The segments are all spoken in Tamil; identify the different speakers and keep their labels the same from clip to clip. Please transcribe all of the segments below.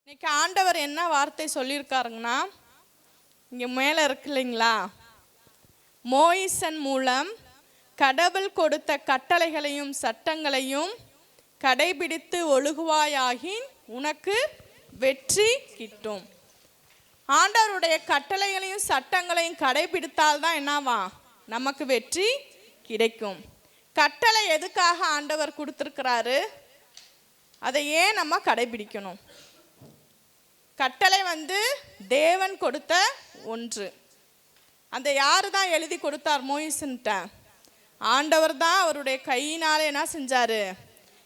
Speaker 1: இன்னைக்கு ஆண்டவர் என்ன வார்த்தை சொல்லியிருக்காருங்கன்னா, இங்கே மேலே இருக்கு இல்லைங்களா, மோயிசன் மூலம் கடவுள் கொடுத்த கட்டளைகளையும் சட்டங்களையும் கடைபிடித்து ஒழுகுவாயாகின் உனக்கு வெற்றி கிட்டும். ஆண்டவருடைய கட்டளைகளையும் சட்டங்களையும் கடைபிடித்தால் தான் என்னவா நமக்கு வெற்றி கிடைக்கும். கட்டளை எதுக்காக ஆண்டவர் கொடுத்துருக்கிறாரு, அதை ஏன் நம்ம கடைபிடிக்கணும்? கட்டளை தேவன் கொடுத்த ஒன்று. அந்த யாரு தான் எழுதி கொடுத்தார் மோயிசன்ட்ட? ஆண்டவர் தான் அவருடைய கையினால என்ன செஞ்சாரு,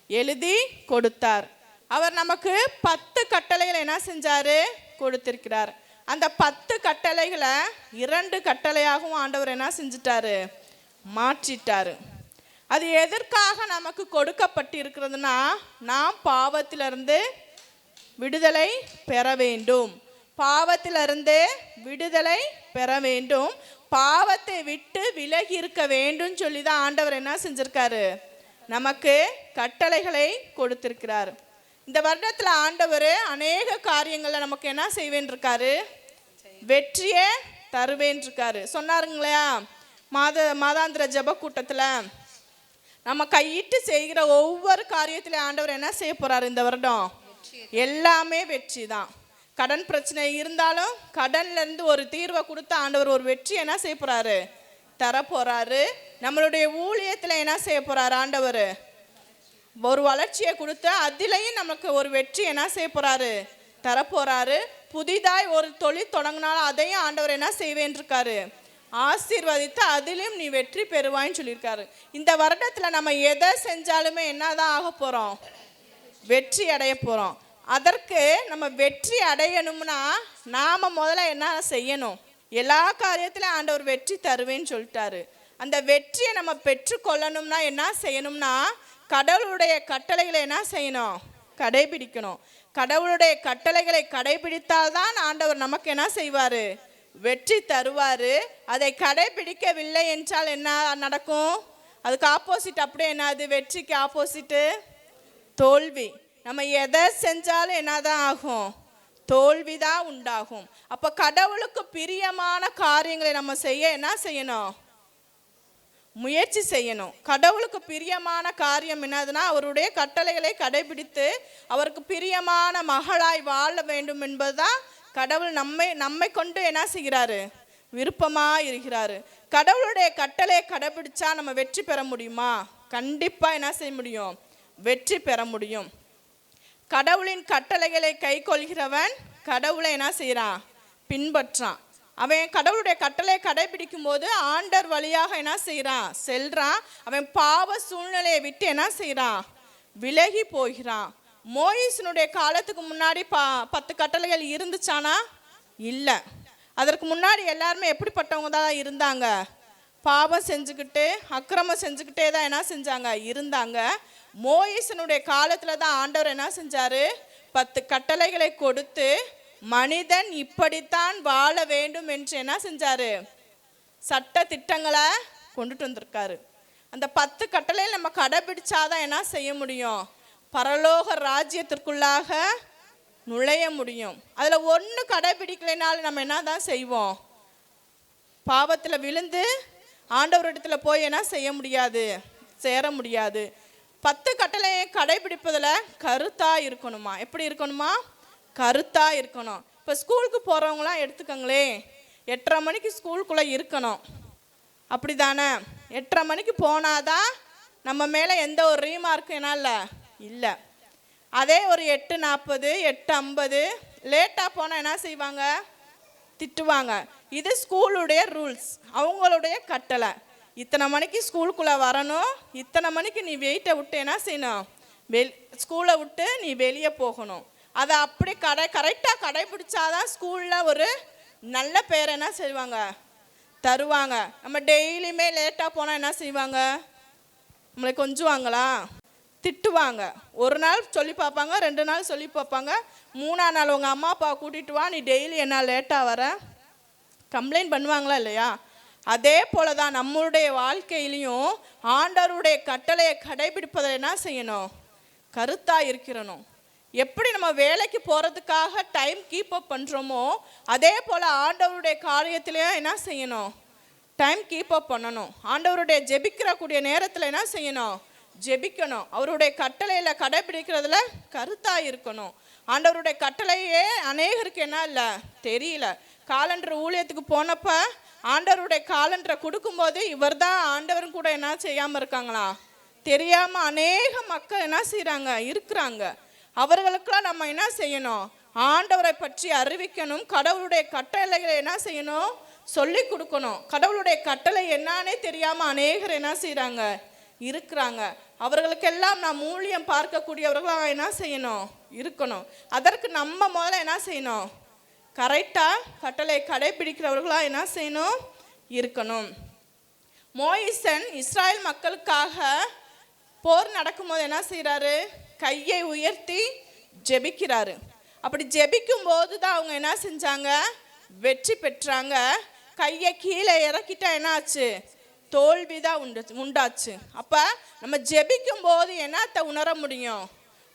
Speaker 1: எழுதி கொடுத்தார். அவர் நமக்கு 10 கட்டளைகளை என்ன செஞ்சாரு, கொடுத்திருக்கிறார். அந்த 10 கட்டளைகளை 2 கட்டளையாகவும் ஆண்டவர் என்ன செஞ்சிட்டாரு, மாற்றிட்டாரு. அது எதற்காக நமக்கு கொடுக்கப்பட்டிருக்கிறதுனா, நாம் பாவத்திலிருந்து விடுதலை பெற வேண்டும். பாவத்திலிருந்து விடுதலை பெற வேண்டும், பாவத்தை விட்டு விலகி இருக்க வேண்டும் சொல்லி தான் ஆண்டவர் என்ன செஞ்சிருக்காரு, நமக்கு கட்டளைகளை கொடுத்திருக்கிறார். இந்த வருடத்தில் ஆண்டவர் அநேக காரியங்களை நமக்கு என்ன செய்வேன் இருக்காரு, வெற்றியே தருவேன் இருக்காரு. சொன்னாருங்களா, மாதாந்திர ஜப கூட்டத்தில் நம்ம கையிட்டு செய்கிற ஒவ்வொரு காரியத்திலையும் ஆண்டவர் என்ன செய்ய போறாரு, இந்த வருடம் எல்லாமே வெற்றி தான். கடன் பிரச்சனை இருந்தாலும் கடன்ல இருந்து ஒரு தீர்வை கொடுத்து ஆண்டவர் ஒரு வெற்றி என்ன செய்ய போறாரு, தர போறாரு. நம்மளுடைய ஊழியத்துல என்ன செய்ய போறாரு, ஆண்டவர் ஒரு வளர்ச்சியை கொடுத்து அதிலையும் நமக்கு ஒரு வெற்றி என்ன செய்ய போறாரு, தர போறாரு. புதிதாய் ஒரு தொழில் தொடங்கினாலும் அதையும் ஆண்டவர் என்ன செய்வேன் இருக்காரு, ஆசீர்வதித்து அதிலும் நீ வெற்றி பெறுவான்னு சொல்லியிருக்காரு. இந்த வருடத்துல நம்ம எதை செஞ்சாலுமே என்னதான் ஆக போறோம், வெற்றி அடைய போறோம். அதற்கு நம்ம வெற்றி அடையணும்னா நாம முதல்ல என்ன செய்யணும், எல்லா காரியத்திலும் ஆண்டவர் வெற்றி தருவேன்னு சொல்லிட்டாரு. அந்த வெற்றியை நம்ம பெற்றுக்கொள்ளணும்னா என்ன செய்யணும்னா, கடவுளுடைய கட்டளைகளை என்ன செய்யணும், கடைபிடிக்கணும். கடவுளுடைய கட்டளைகளை கடைபிடித்தால்தான் ஆண்டவர் நமக்கு என்ன செய்வாரு, வெற்றி தருவாரு. அதை கடைபிடிக்கவில்லை என்றால் என்ன நடக்கும், அதுக்கு ஆப்போசிட். அப்படியே என்னது, வெற்றிக்கு ஆப்போசிட்டு தோல்வி. நம்ம எதை செஞ்சாலும் என்னதான் ஆகும், தோல்விதான் உண்டாகும். அப்போ கடவுளுக்கு பிரியமான காரியங்களை நம்ம செய்ய என்ன செய்யணும், முயற்சி செய்யணும். கடவுளுக்கு பிரியமான காரியம் என்னதுன்னா, அவருடைய கட்டளைகளை கடைபிடித்து அவருக்கு பிரியமான மகளாய் வாழ வேண்டும் என்பதுதான் கடவுள் நம்மை கொண்டு என்ன செய்கிறாரு, விருப்பமாக இருக்கிறாரு. கடவுளுடைய கட்டளையை கடைபிடிச்சா நம்ம வெற்றி பெற முடியுமா? கண்டிப்பாக என்ன செய்ய முடியும், வெற்றி பெற முடியும். கடவுளின் கட்டளைகளை கை கொள்கிறவன் கடவுளை என்ன செய்கிறான், பின்பற்றான். அவன் கடவுளுடைய கட்டளையை கடைபிடிக்கும் போது ஆண்டர் வழியாக என்ன செய்கிறான், செல்றான். அவன் பாவ சூழ்நிலையை விட்டு என்ன செய்கிறான், விலகி போகிறான். மோயிசனுடைய காலத்துக்கு முன்னாடி 10 கட்டளைகள் இருந்துச்சானா? இல்லை. அதற்கு முன்னாடி எல்லாருமே எப்படிப்பட்டவங்க தான் இருந்தாங்க, பாவம் செஞ்சுக்கிட்டு அக்கிரமம் செஞ்சுக்கிட்டே தான் என்ன செஞ்சாங்க, இருந்தாங்க. மோயிசனுடைய காலத்தில் தான் ஆண்டவர் என்ன செஞ்சாரு, 10 கட்டளைகளை கொடுத்து மனிதன் இப்படித்தான் வாழ வேண்டும் என்று என்ன செஞ்சாரு, சட்ட திட்டங்களை கொண்டுட்டு வந்திருக்காரு. அந்த 10 கட்டளையை நம்ம கடைபிடிச்சாதான் என்ன செய்ய முடியும், பரலோக ராஜ்யத்திற்குள்ளாக நுழைய முடியும். அதில் ஒன்று கடைபிடிக்கலைனாலும் நம்ம என்ன தான் செய்வோம், பாவத்தில் விழுந்து ஆண்டவரிடத்தில் போய் என்ன செய்ய முடியாது, சேர முடியாது. 10 கட்டளையை கடைபிடிப்பதில் கருத்தாக இருக்கணுமா? எப்படி இருக்கணுமா? கருத்தாக இருக்கணும். இப்போ ஸ்கூலுக்கு போகிறவங்களாம் எடுத்துக்கோங்களே, 8:30 மணிக்கு ஸ்கூலுக்குள்ளே இருக்கணும், அப்படி தானே? 8:30 மணிக்கு போனாதான் நம்ம மேலே எந்த ஒரு ரீமார்க்கும் என்னால் இல்லை. அதே ஒரு 8:40 8:50 லேட்டாக போனால் என்ன செய்வாங்க, திட்டுவாங்க. இது ஸ்கூலுடைய ரூல்ஸ், அவங்களுடைய கட்டளை. இத்தனை மணிக்கு ஸ்கூலுக்குள்ளே வரணும், இத்தனை மணிக்கு நீ வெயிட்டை விட்டு என்ன செய்யணும், ஸ்கூலை விட்டு நீ வெளியே போகணும். அதை அப்படி கரெக்டாக கடைபிடிச்சாதான் ஸ்கூலில் ஒரு நல்ல பேர் என்ன செய்வாங்க, தருவாங்க. நம்ம டெய்லியுமே லேட்டாக போனால் என்ன செய்வாங்க, நம்மளை கொஞ்சுவாங்களா, திட்டுவாங்க. ஒரு நாள் சொல்லி பார்ப்பாங்க, 2 நாள் சொல்லி பார்ப்பாங்க, 3ஆம் நாள் உங்கள் அம்மா அப்பா கூட்டிகிட்டு வா, நீ டெய்லி என்ன லேட்டாக வர, கம்ப்ளைண்ட் பண்ணுவாங்களா இல்லையா? அதே போல தான் நம்மளுடைய வாழ்க்கையிலையும் ஆண்டவருடைய கட்டளையை கடைபிடிப்பதை என்ன செய்யணும், கருத்தாக இருக்கிறணும். எப்படி நம்ம வேலைக்கு போகிறதுக்காக டைம் கீப் அப் பண்ணுறோமோ அதே போல் ஆண்டவருடைய காரியத்திலையும் என்ன செய்யணும், டைம் கீப் அப் பண்ணணும். ஆண்டவருடைய ஜெபிக்கிறக்கூடிய நேரத்தில் என்ன செய்யணும், ஜெபிக்கணும். அவருடைய கட்டளையில் கடைபிடிக்கிறதுல கருத்தாக இருக்கணும். ஆண்டவருடைய கட்டளையே அநேகருக்கு என்ன இல்லை தெரியல. காலண்டர் ஊழியத்துக்கு போனப்போ ஆண்டவருடைய காலண்டரை கொடுக்கும்போது இவர் தான் ஆண்டவரும் கூட என்ன செய்யாமல் இருக்காங்களா, தெரியாமல் அநேக மக்கள் என்ன செய்கிறாங்க இருக்கிறாங்க. அவர்களுக்கெல்லாம் நம்ம என்ன செய்யணும், ஆண்டவரை பற்றி அறிவிக்கணும். கடவுளுடைய கட்டளைகளை என்ன செய்யணும், சொல்லி கொடுக்கணும். கடவுளுடைய கட்டளை என்னன்னே தெரியாமல் அநேகர் என்ன செய்கிறாங்க இருக்கிறாங்க. அவர்களுக்கெல்லாம் நாம் ஊழியம் பார்க்கக்கூடியவர்களாக என்ன செய்யணும் இருக்கணும். அதற்கு நம்ம முதல்ல என்ன செய்யணும், கரெக்டாக கட்டளை கடைபிடிக்கிறவர்களாக என்ன செய்யணும் இருக்கணும். மோயிசன் இஸ்ராயல் மக்களுக்காக போர் நடக்கும்போது என்ன செய்கிறாரு, கையை உயர்த்தி ஜெபிக்கிறாரு. அப்படி ஜெபிக்கும் போது தான் அவங்க என்ன செஞ்சாங்க, வெற்றி பெற்றாங்க. கையை கீழே இறக்கிட்டா என்ன ஆச்சு, தோல்விதான் உண்டாச்சு. அப்போ நம்ம ஜெபிக்கும் போது என்னத்தை உணர முடியும்,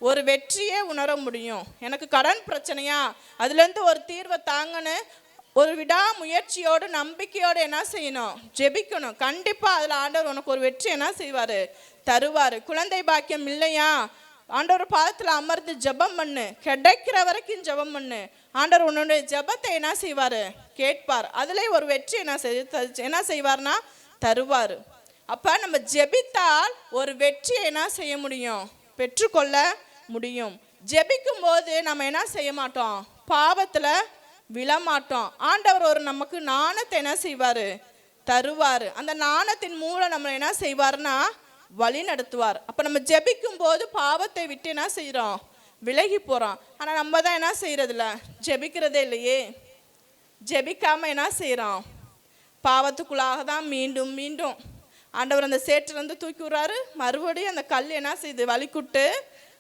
Speaker 1: ஒரு வெற்றியே உணர முடியும். எனக்கு கடன் பிரச்சனையா, அதுலேருந்து ஒரு தீர்வை தாங்கன்னு ஒரு விடாமுயற்சியோடு நம்பிக்கையோடு என்ன செய்யணும், ஜெபிக்கணும். கண்டிப்பாக அதில் ஆண்டவர் உனக்கு ஒரு வெற்றி என்ன செய்வார், தருவார். குழந்தை பாக்கியம் இல்லையா, ஆண்டவர் பாதத்தில் அமர்ந்து ஜெபம் பண்ணு, கிடைக்கிற வரைக்கும் ஜெபம் பண்ணு. ஆண்டவர் உன்னுடைய ஜெபத்தை என்ன செய்வார், கேட்பார். அதிலே ஒரு வெற்றி என்ன செய்வார்னா தருவார். அப்போ நம்ம ஜெபித்தால் ஒரு வெற்றியை என்ன செய்ய முடியும், பெற்றுக்கொள்ள முடியும். ஜெபிக்கும் போது நம்ம என்ன செய்ய மாட்டோம், பாவத்தில் விழமாட்டோம். ஆண்டவர் ஒரு நமக்கு நாணத்தை என்ன செய்வார், தருவார். அந்த நாணத்தின் மூலம் நம்ம என்ன செய்வார்னா வழி நடத்துவார். அப்போ நம்ம ஜெபிக்கும் போது பாவத்தை விட்டு என்ன செய்கிறோம், விலகி போகிறோம். ஆனால் நம்ம தான் என்ன செய்கிறதில்ல, ஜெபிக்கிறதே இல்லையே. ஜெபிக்காமல் என்ன செய்கிறோம், பாவத்துக்குள்ளாக தான் மீண்டும் மீண்டும் ஆண்டவர் அந்த சேற்றிலேருந்து தூக்கி விடுறாரு. மறுபடியும் அந்த கல் என்ன செய்யுது, வலிக்குட்டு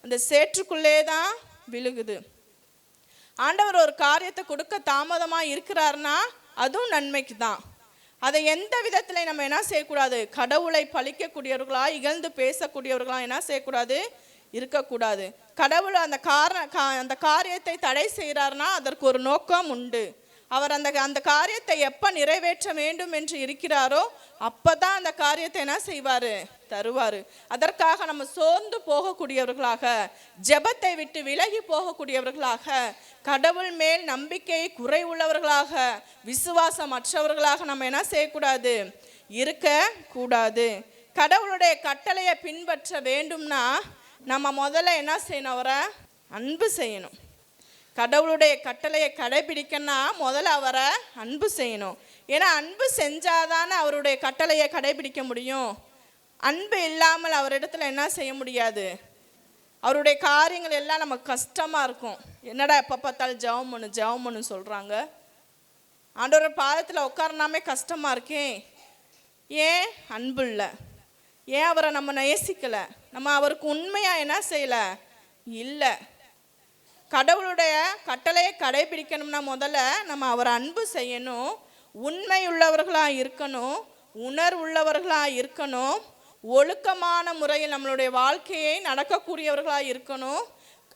Speaker 1: அந்த சேற்றுக்குள்ளே தான் விழுகுது. ஆண்டவர் ஒரு காரியத்தை கொடுக்க தாமதமாக இருக்கிறாருன்னா அதுவும் நன்மைக்கு தான். அதை எந்த விதத்தில் நம்ம என்ன செய்யக்கூடாது, கடவுளை பழிக்கக்கூடியவர்களா இகழ்ந்து பேசக்கூடியவர்களா என்ன செய்யக்கூடாது, இருக்கக்கூடாது. கடவுள் அந்த காரியத்தை தடை செய்கிறார்னா அதற்கு ஒரு நோக்கம் உண்டு. அவர் அந்த காரியத்தை எப்போ நிறைவேற்ற வேண்டும் என்று இருக்கிறாரோ அப்போ தான் அந்த காரியத்தை என்ன செய்வார், தருவார். அதற்காக நம்ம சோர்ந்து போகக்கூடியவர்களாக, ஜெபத்தை விட்டு விலகி போகக்கூடியவர்களாக, கடவுள் மேல் நம்பிக்கை குறை உள்ளவர்களாக, விசுவாசமற்றவர்களாக நம்ம என்ன செய்யக்கூடாது, இருக்கக்கூடாது. கடவுளுடைய கட்டளையை பின்பற்ற வேண்டும்னா நம்ம முதல்ல என்ன செய்யணும், அவரை அன்பு செய்யணும். கடவுளுடைய கட்டளையை கடைபிடிக்கணும்னா முதல்ல அவரை அன்பு செய்யணும். ஏன்னா அன்பு செஞ்சாதானே அவருடைய கட்டளையை கடைபிடிக்க முடியும். அன்பு இல்லாமல் அவரிடத்துல என்ன செய்ய முடியாது. அவருடைய காரியங்கள் எல்லாம் நமக்கு கஷ்டமாக இருக்கும். என்னடா எப்போ பார்த்தாலும் ஜெபம் பண்ணு சொல்கிறாங்க. ஆண்டவர் பாதத்தில் உட்காரனாமே கஷ்டமாக இருக்கேன். ஏன் அன்பு இல்லை, ஏன் அவரை நம்ம நேசிக்கலை, நம்ம அவருக்கு உண்மையாக என்ன செய்யலை இல்லை. கடவுளுடைய கட்டளையை கடைபிடிக்கணும்னா முதல்ல நம்ம அவரை அன்பு செய்யணும், உண்மை உள்ளவர்களாக இருக்கணும், உணர்வுள்ளவர்களாக இருக்கணும், ஒழுக்கமான முறையில் நம்மளுடைய வாழ்க்கையை நடக்கக்கூடியவர்களாக இருக்கணும்.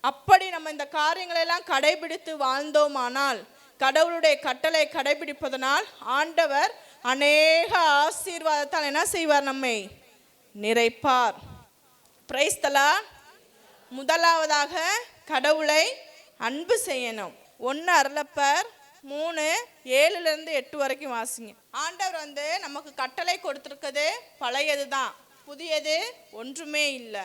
Speaker 1: அப்படி நம்ம இந்த காரியங்களெல்லாம் கடைபிடித்து வாழ்ந்தோமானால், கடவுளுடைய கட்டளை கடைபிடிப்பதனால் ஆண்டவர் அநேக ஆசீர்வாதத்தால் என்ன செய்வார், நம்மை நிறைப்பார். Price the Lord. முதலாவதாக கடவுளை அன்பு செய்யணும். 1 அருளப்பர் 3:7-8 வரைக்கும் வாசிங்க. ஆண்டவர் நமக்கு கட்டளை கொடுத்துருக்குது பழையது தான், புதியது ஒன்றுமே இல்லை.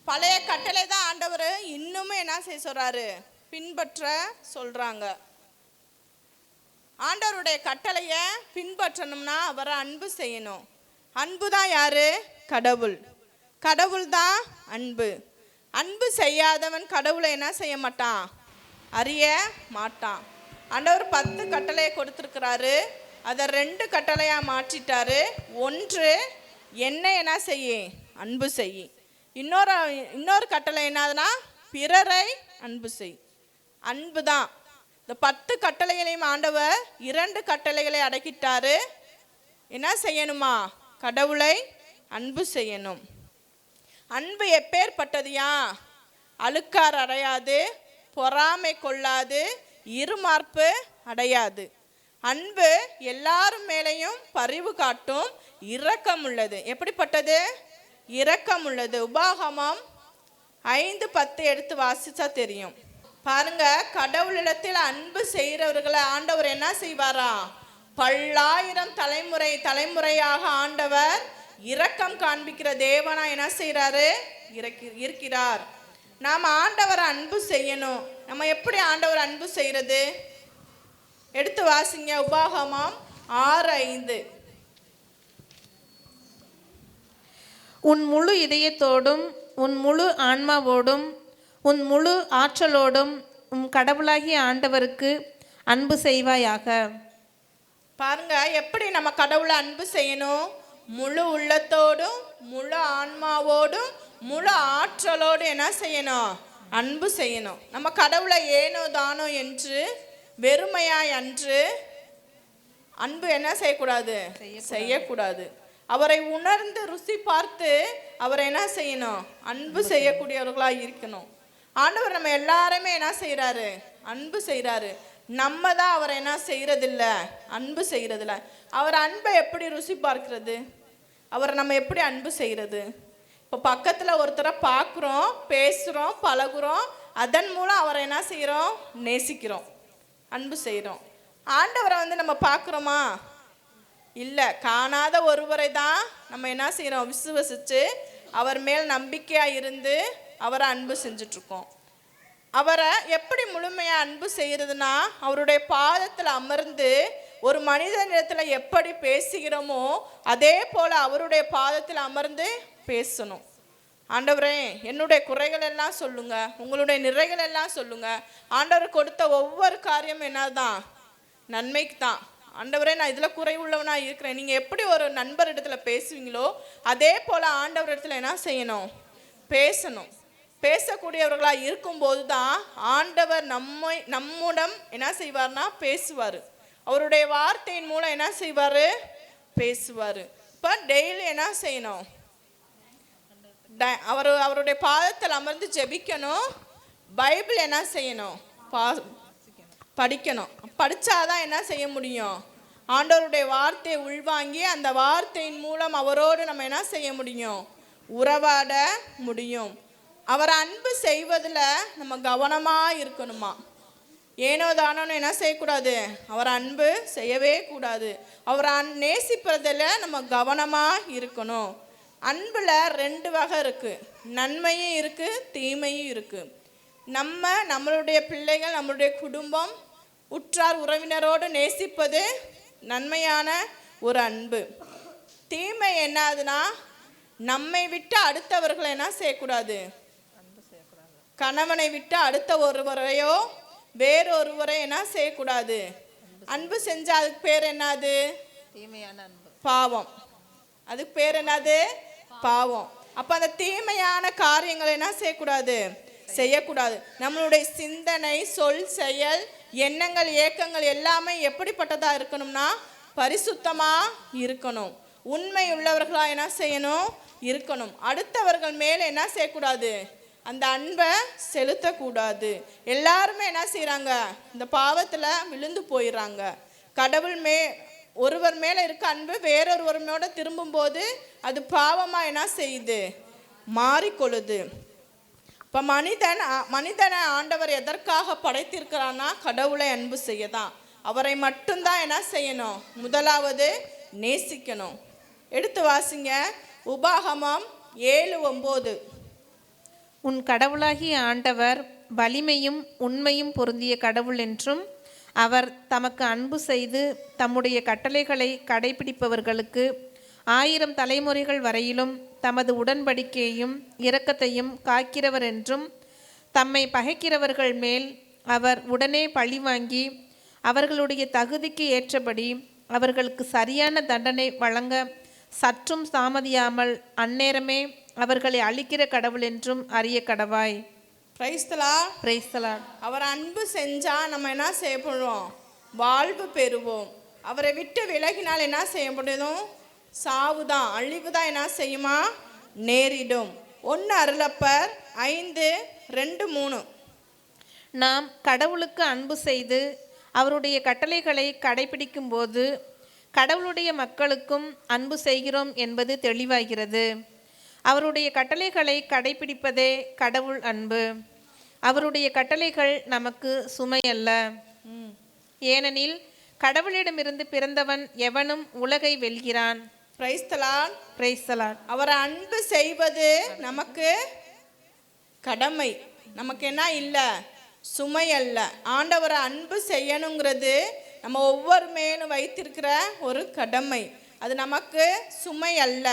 Speaker 1: பழைய கட்டளை தான் ஆண்டவர் இன்னுமே என்ன செய்ய சொல்றாரு, பின்பற்ற சொல்றாங்க. ஆண்டவருடைய கட்டளையை பின்பற்றணும்னா அவரை அன்பு செய்யணும். அன்பு தான் யாரு, கடவுள். கடவுள் தான் அன்பு. அன்பு செய்யாதவன் கடவுளை என்ன செய்ய மாட்டான், அறிய மாட்டான். ஆண்டவர் 10 கட்டளையை கொடுத்துருக்கிறாரு, அதை 2 கட்டளையாக மாற்றிட்டாரு. ஒன்று, என்னை என்ன செய்ய, அன்பு செய். இன்னொரு கட்டளை என்னதுன்னா, பிறரை அன்பு செய். அன்பு தான். இந்த 10 கட்டளைகளையும் ஆண்டவர் 2 கட்டளைகளை அடக்கிட்டாரு. என்ன செய்யணுமா, கடவுளை அன்பு செய்யணும். அன்பு எப்பேற்பட்டதுயா, அழுக்கார் அடையாது, பொறாமை கொள்ளாது, இருமார்ப்பு அடையாது. அன்பு எல்லாரும் மேலேயும் பரிவு காட்டும், இரக்கம் உள்ளது. எப்படிப்பட்டது? இரக்கம் உள்ளது. உபாகமம் 5:10 எடுத்து வாசிச்சா தெரியும். பாருங்க, கடவுளிடத்தில் அன்பு செய்கிறவர்களை ஆண்டவர் என்ன செய்வாரா? பல்லாயிரம் தலைமுறையாக ஆண்டவர் இரக்கம் காண்பிக்கிற தேவனா என்ன செய்யறாரு? இருக்கிறார். நாம் ஆண்டவர் அன்பு செய்யணும். நம்ம எப்படி ஆண்டவர் அன்பு செய்யறது? எடுத்து வாசிங்க. உபாகமம் 6:5.
Speaker 2: உன் முழு இதயத்தோடும் உன் முழு ஆன்மாவோடும் உன் முழு ஆற்றலோடும் உன் கடவுளாகிய ஆண்டவருக்கு அன்பு செய்வாயாக.
Speaker 1: பாருங்க, எப்படி நம்ம கடவுளை அன்பு செய்யணும்? முழு உள்ளத்தோடும் முழு ஆன்மாவோடும் முழு ஆற்றலோடு என்ன செய்யணும்? அன்பு செய்யணும். நம்ம கடவுளை ஏனோ தானோ என்று வெறுமையாய் அன்று அன்பு என்ன செய்யக்கூடாது? செய்யக்கூடாது. அவரை உணர்ந்து ருசி பார்த்து அவரை என்ன செய்யணும்? அன்பு செய்யக்கூடியவர்களாக இருக்கணும். ஆண்டவர் நம்ம எல்லாருமே என்ன செய்கிறாரு? அன்பு செய்கிறாரு. நம்ம தான் அவரை என்ன செய்கிறதில்ல? அன்பு செய்கிறதில்ல. அவர் அன்பை எப்படி ருசி பார்க்கிறது? அவரை நம்ம எப்படி அன்பு செய்கிறது? இப்போ பக்கத்தில் ஒருத்தரை பார்க்குறோம், பேசுகிறோம், பழகுறோம், அதன் மூலம் அவரை என்ன செய்கிறோம்? நேசிக்கிறோம், அன்பு செய்கிறோம். ஆண்டவரை நம்ம பார்க்குறோமா? இல்லை. காணாத ஒருவரை தான் நம்ம என்ன செய்கிறோம்? விசுவசித்து அவர் மேல் நம்பிக்கையாக இருந்து அவரை அன்பு செஞ்சிட்ருக்கோம். அவரை எப்படி முழுமையாக அன்பு செய்கிறதுனா, அவருடைய பாதத்தில் அமர்ந்து ஒரு மனிதனிடத்தில் எப்படி பேசுகிறோமோ அதே போல் அவருடைய பாதத்தில் அமர்ந்து பேசணும். ஆண்டவரே, என்னுடைய குறைகள் எல்லாம் சொல்லுங்க, உங்களுடைய நிறைகள் எல்லாம் சொல்லுங்க. ஆண்டவர் கொடுத்த ஒவ்வொரு காரியம் என்னதான்? நன்மைக்கு தான். ஆண்டவரே, நான் இதில் குறைவுள்ளவனாக இருக்கிறேன். நீங்கள் எப்படி ஒரு நண்பர் இடத்துல பேசுவீங்களோ அதே போல் ஆண்டவர் இடத்துல என்ன செய்யணும்? பேசணும். பேசக்கூடியவர்களாக இருக்கும்போது தான் ஆண்டவர் நம்முடன் என்ன செய்வார்னா பேசுவார். அவருடைய வார்த்தையின் மூலம் என்ன செய்வார்? பேசுவார். இப்போ டெய்லி என்ன செய்யணும்? அவருடைய பாதத்தில் அமர்ந்து ஜெபிக்கணும். பைபிள் என்ன செய்யணும்? படிக்கணும். படித்தாதான் என்ன செய்ய முடியும்? ஆண்டவருடைய வார்த்தையை உள்வாங்கி அந்த வார்த்தையின் மூலம் அவரோடு நம்ம என்ன செய்ய முடியும்? உறவாட முடியும். அவர் அன்பு செய்வதில் நம்ம கவனமாக இருக்கணுமா? ஏனோ தானோன்னு என்ன செய்யக்கூடாது? அவர் அன்பு செய்யவே கூடாது. அவரை நேசிப்பதில் நம்ம கவனமாக இருக்கணும். அன்பில் 2 வகை இருக்குது. நன்மையும் இருக்குது, தீமையும் இருக்குது. நம்மளுடைய பிள்ளைகள், நம்மளுடைய குடும்பம், உற்றார் உறவினரோடு நேசிப்பது நன்மையான ஒரு அன்பு. தீமை என்னதுன்னா, நம்மை விட்டு அடுத்தவர்களை என்ன செய்யக்கூடாது? கணவனை விட்டு அடுத்த ஒருவரையோ வேறொருவரை என்ன செய்யக்கூடாது? அன்பு செஞ்சா அதுக்கு பேர் என்னது? தீமையான அன்பு, பாவம். அதுக்கு பேர் என்னது? பாவம். அப்போ அந்த தீமையான காரியங்களை என்ன செய்யக்கூடாது? செய்யக்கூடாது. நம்மளுடைய சிந்தனை, சொல், செயல், எண்ணங்கள், ஏக்கங்கள் எல்லாமே எப்படிப்பட்டதாக இருக்கணும்னா பரிசுத்தமாக இருக்கணும். உண்மை உள்ளவர்களாக என்ன செய்யணும்? இருக்கணும். அடுத்தவர்கள் மேலே என்ன செய்யக்கூடாது? அந்த அன்பை செலுத்தக்கூடாது. எல்லாருமே என்ன செய்கிறாங்க? இந்த பாவத்தில் விழுந்து போயிடுறாங்க. கடவுள் ஒருவர் மேலே இருக்க அன்பு வேறொருவரோட திரும்பும்போது அது பாவமாக என்ன செய்யுது? மாறிக்கொள்ளுது. இப்போ மனிதனை ஆண்டவர் எதற்காக படைத்திருக்கிறான்னா கடவுளை அன்பு செய்ய தான். அவரை மட்டும்தான் என்ன செய்யணும்? முதலாவது நேசிக்கணும். எடுத்து வாசிங்க. உபாகமம் 7:9.
Speaker 2: உன் கடவுளாகிய ஆண்டவர் வலிமையும் உண்மையும் பொருந்திய கடவுள் என்றும் அவர் தமக்கு அன்பு செய்து தம்முடைய கட்டளைகளை கடைபிடிப்பவர்களுக்கு 1000 தலைமுறைகள் வரையிலும் தமது உடன்படிக்கையையும் இரக்கத்தையும் காக்கிறவர் என்றும் தம்மை பகைக்கிறவர்கள் மேல் அவர் உடனே பழிவாங்கி அவர்களுடைய தகுதிக்கு ஏற்றபடி அவர்களுக்கு சரியான தண்டனை வழங்க சற்றும் தாமதியாமல் அந்நேரமே அவர்களை அழிக்கிற கடவுள் என்றும் அறிய கடவாய்.
Speaker 1: அவர் அன்பு செஞ்சா நம்ம என்ன செய்யப்படுவோம்? வாழ்வு பெறுவோம். அவரை விட்டு விலகினால் என்ன செய்ய முடியும்? சாவுதான், அழிவுதான் என்ன செய்யுமா? நேரிடும். 1 அருளப்பர் 5 2:3.
Speaker 2: நாம் கடவுளுக்கு அன்பு செய்து அவருடைய கட்டளைகளை கடைபிடிக்கும்போது கடவுளுடைய மக்களுக்கும் அன்பு செய்கிறோம் என்பது தெளிவாகிறது. அவருடைய கட்டளைகளை கடைபிடிப்பதே கடவுள் அன்பு. அவருடைய கட்டளைகள் நமக்கு சுமை அல்ல. ஏனெனில் கடவுளிடமிருந்து பிறந்தவன் எவனும் உலகை வெல்கிறான்.
Speaker 1: Praise the lord.
Speaker 2: Praise the lord.
Speaker 1: அவரை அன்பு செய்வது நமக்கு கடமை, நமக்கு என்ன இல்லை, சுமை அல்ல. ஆண்டவரை அன்பு செய்யணுங்கிறது நம்ம ஒவ்வொரு மேலும் வைத்திருக்கிற ஒரு கடமை, அது நமக்கு சுமை அல்ல.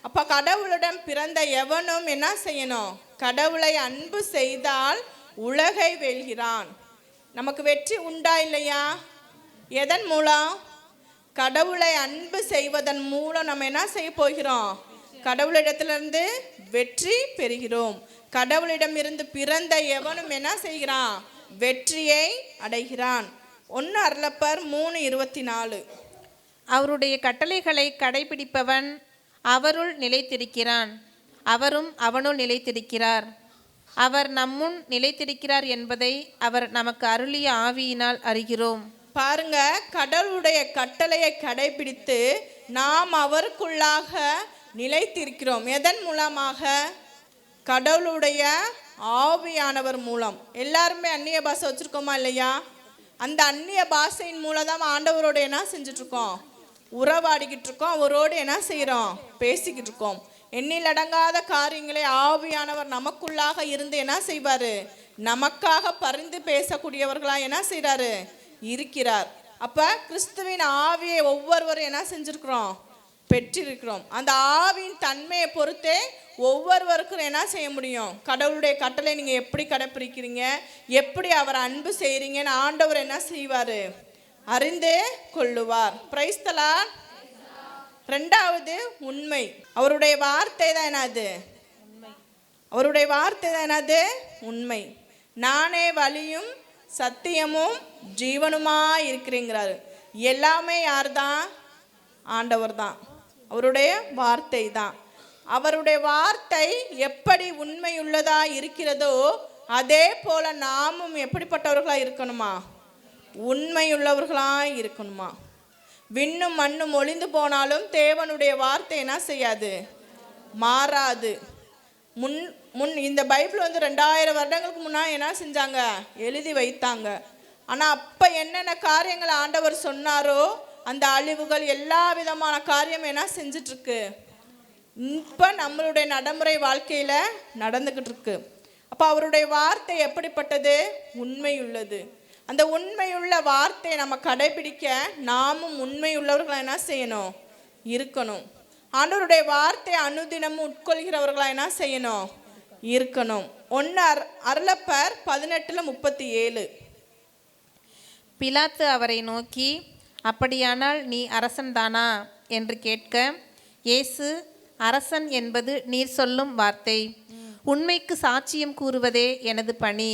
Speaker 1: அப்போ கடவுளிடம் பிறந்த எவனும் என்ன செய்யணும், கடவுளை அன்பு செய்தால் உலகை வெல்கிறான். நமக்கு வெற்றி உண்டா இல்லையா? எதன் மூலம்? கடவுளை அன்பு செய்வதன் மூலம் நம்ம என்ன செய்ய போகிறோம், கடவுளிடத்திலிருந்து வெற்றி பெறுகிறோம். கடவுளிடம் இருந்து பிறந்த எவனும் என்ன செய்கிறான், வெற்றியை அடைகிறான். 1 அருளப்பர் 3:24.
Speaker 2: அவருடைய கட்டளைகளை கடைபிடிப்பவன் அவருள் நிலைத்திருக்கிறான், அவரும் அவனுள் நிலைத்திருக்கிறார். அவர் நம்முன் நிலைத்திருக்கிறார் என்பதை அவர் நமக்கு அருளிய ஆவியினால் அறிகிறோம்.
Speaker 1: பாருங்க, கடவுளுடைய கட்டளையை கடைபிடித்து நாம் அவருக்குள்ளாக நிலைத்திருக்கிறோம். எதன் மூலமாக? கடவுளுடைய ஆவியானவர் மூலம். எல்லாருமே அந்நிய பாஷை வச்சுருக்கோமா இல்லையா? அந்த அந்நிய பாஷையின் மூலம் தான் ஆண்டவரோடு என்ன செஞ்சிட்ருக்கோம், உறவாடிக்கிட்டு இருக்கோம். அவரோடு என்ன செய்கிறோம், பேசிக்கிட்டு இருக்கோம். எண்ணில் அடங்காத காரியங்களை ஆவியானவர் நமக்குள்ளாக இருந்து என்ன செய்வார், நமக்காக பரிந்து பேசக்கூடியவர்களாக என்ன செய்கிறாரு, இருக்கிறார். அப்போ கிறிஸ்துவின் ஆவியை ஒவ்வொருவரும் என்ன செஞ்சுருக்கிறோம், பெற்றிருக்கிறோம். அந்த ஆவியின் தன்மையை பொறுத்தே ஒவ்வொருவருக்கும் என்ன செய்ய முடியும், கடவுளுடைய கட்டளை நீங்கள் எப்படி கடைப்பிடிக்கிறீங்க, எப்படி அவரை அன்பு செய்கிறீங்கன்னு ஆண்டவர் என்ன செய்வார், அறிந்து கொள்ளுவார். Price the Lord. 2வது உண்மை. அவருடைய வார்த்தை தான் என்னது, அவருடைய வார்த்தை தான் என்னது, உண்மை. நானே வழியும் சத்தியமும் ஜீவனுமா இருக்கிறேங்கிறாரு. எல்லாமே யார் தான், ஆண்டவர் தான், அவருடைய வார்த்தை தான். அவருடைய வார்த்தை எப்படி உண்மை உள்ளதா இருக்கிறதோ அதே போல நாமும் எப்படிப்பட்டவர்களாக இருக்கணுமா, உண்மையுள்ளவர்களாக இருக்கணுமா. விண்ணும் மண்ணும் ஒளிந்து போனாலும் தேவனுடைய வார்த்தை என்ன செய்யாது, மாறாது. முன் இந்த பைபிள் 2000 வருடங்களுக்கு முன்னாடி என்ன செஞ்சாங்க, எழுதி வைத்தாங்க. ஆனால் அப்போ என்னென்ன காரியங்கள் ஆண்டவர் சொன்னாரோ அந்த அழிவுகள் எல்லா விதமான காரியம் என்ன செஞ்சிட்ருக்கு, இப்போ நம்மளுடைய நடைமுறை வாழ்க்கையில் நடந்துக்கிட்டு இருக்கு. அப்போ அவருடைய வார்த்தை எப்படிப்பட்டது, உண்மையுள்ளது. அந்த உண்மையுள்ள வார்த்தையை நம்ம கடைபிடிக்க நாமும் உண்மையுள்ளவர்களாக என்ன செய்யணும், இருக்கணும். ஆண்டவருடைய வார்த்தை அனுதினமும் உட்கொள்கிறவர்களாக என்ன செய்யணும், இருக்கணும். 1 அருளப்பர் 18:37.
Speaker 2: பிலாத்து அவரை நோக்கி, அப்படியானால் நீ அரசன்தானா என்று கேட்க, இயேசு, அரசன் என்பது நீர் சொல்லும் வார்த்தை. உண்மைக்கு சாட்சியம் கூறுவதே எனது பணி.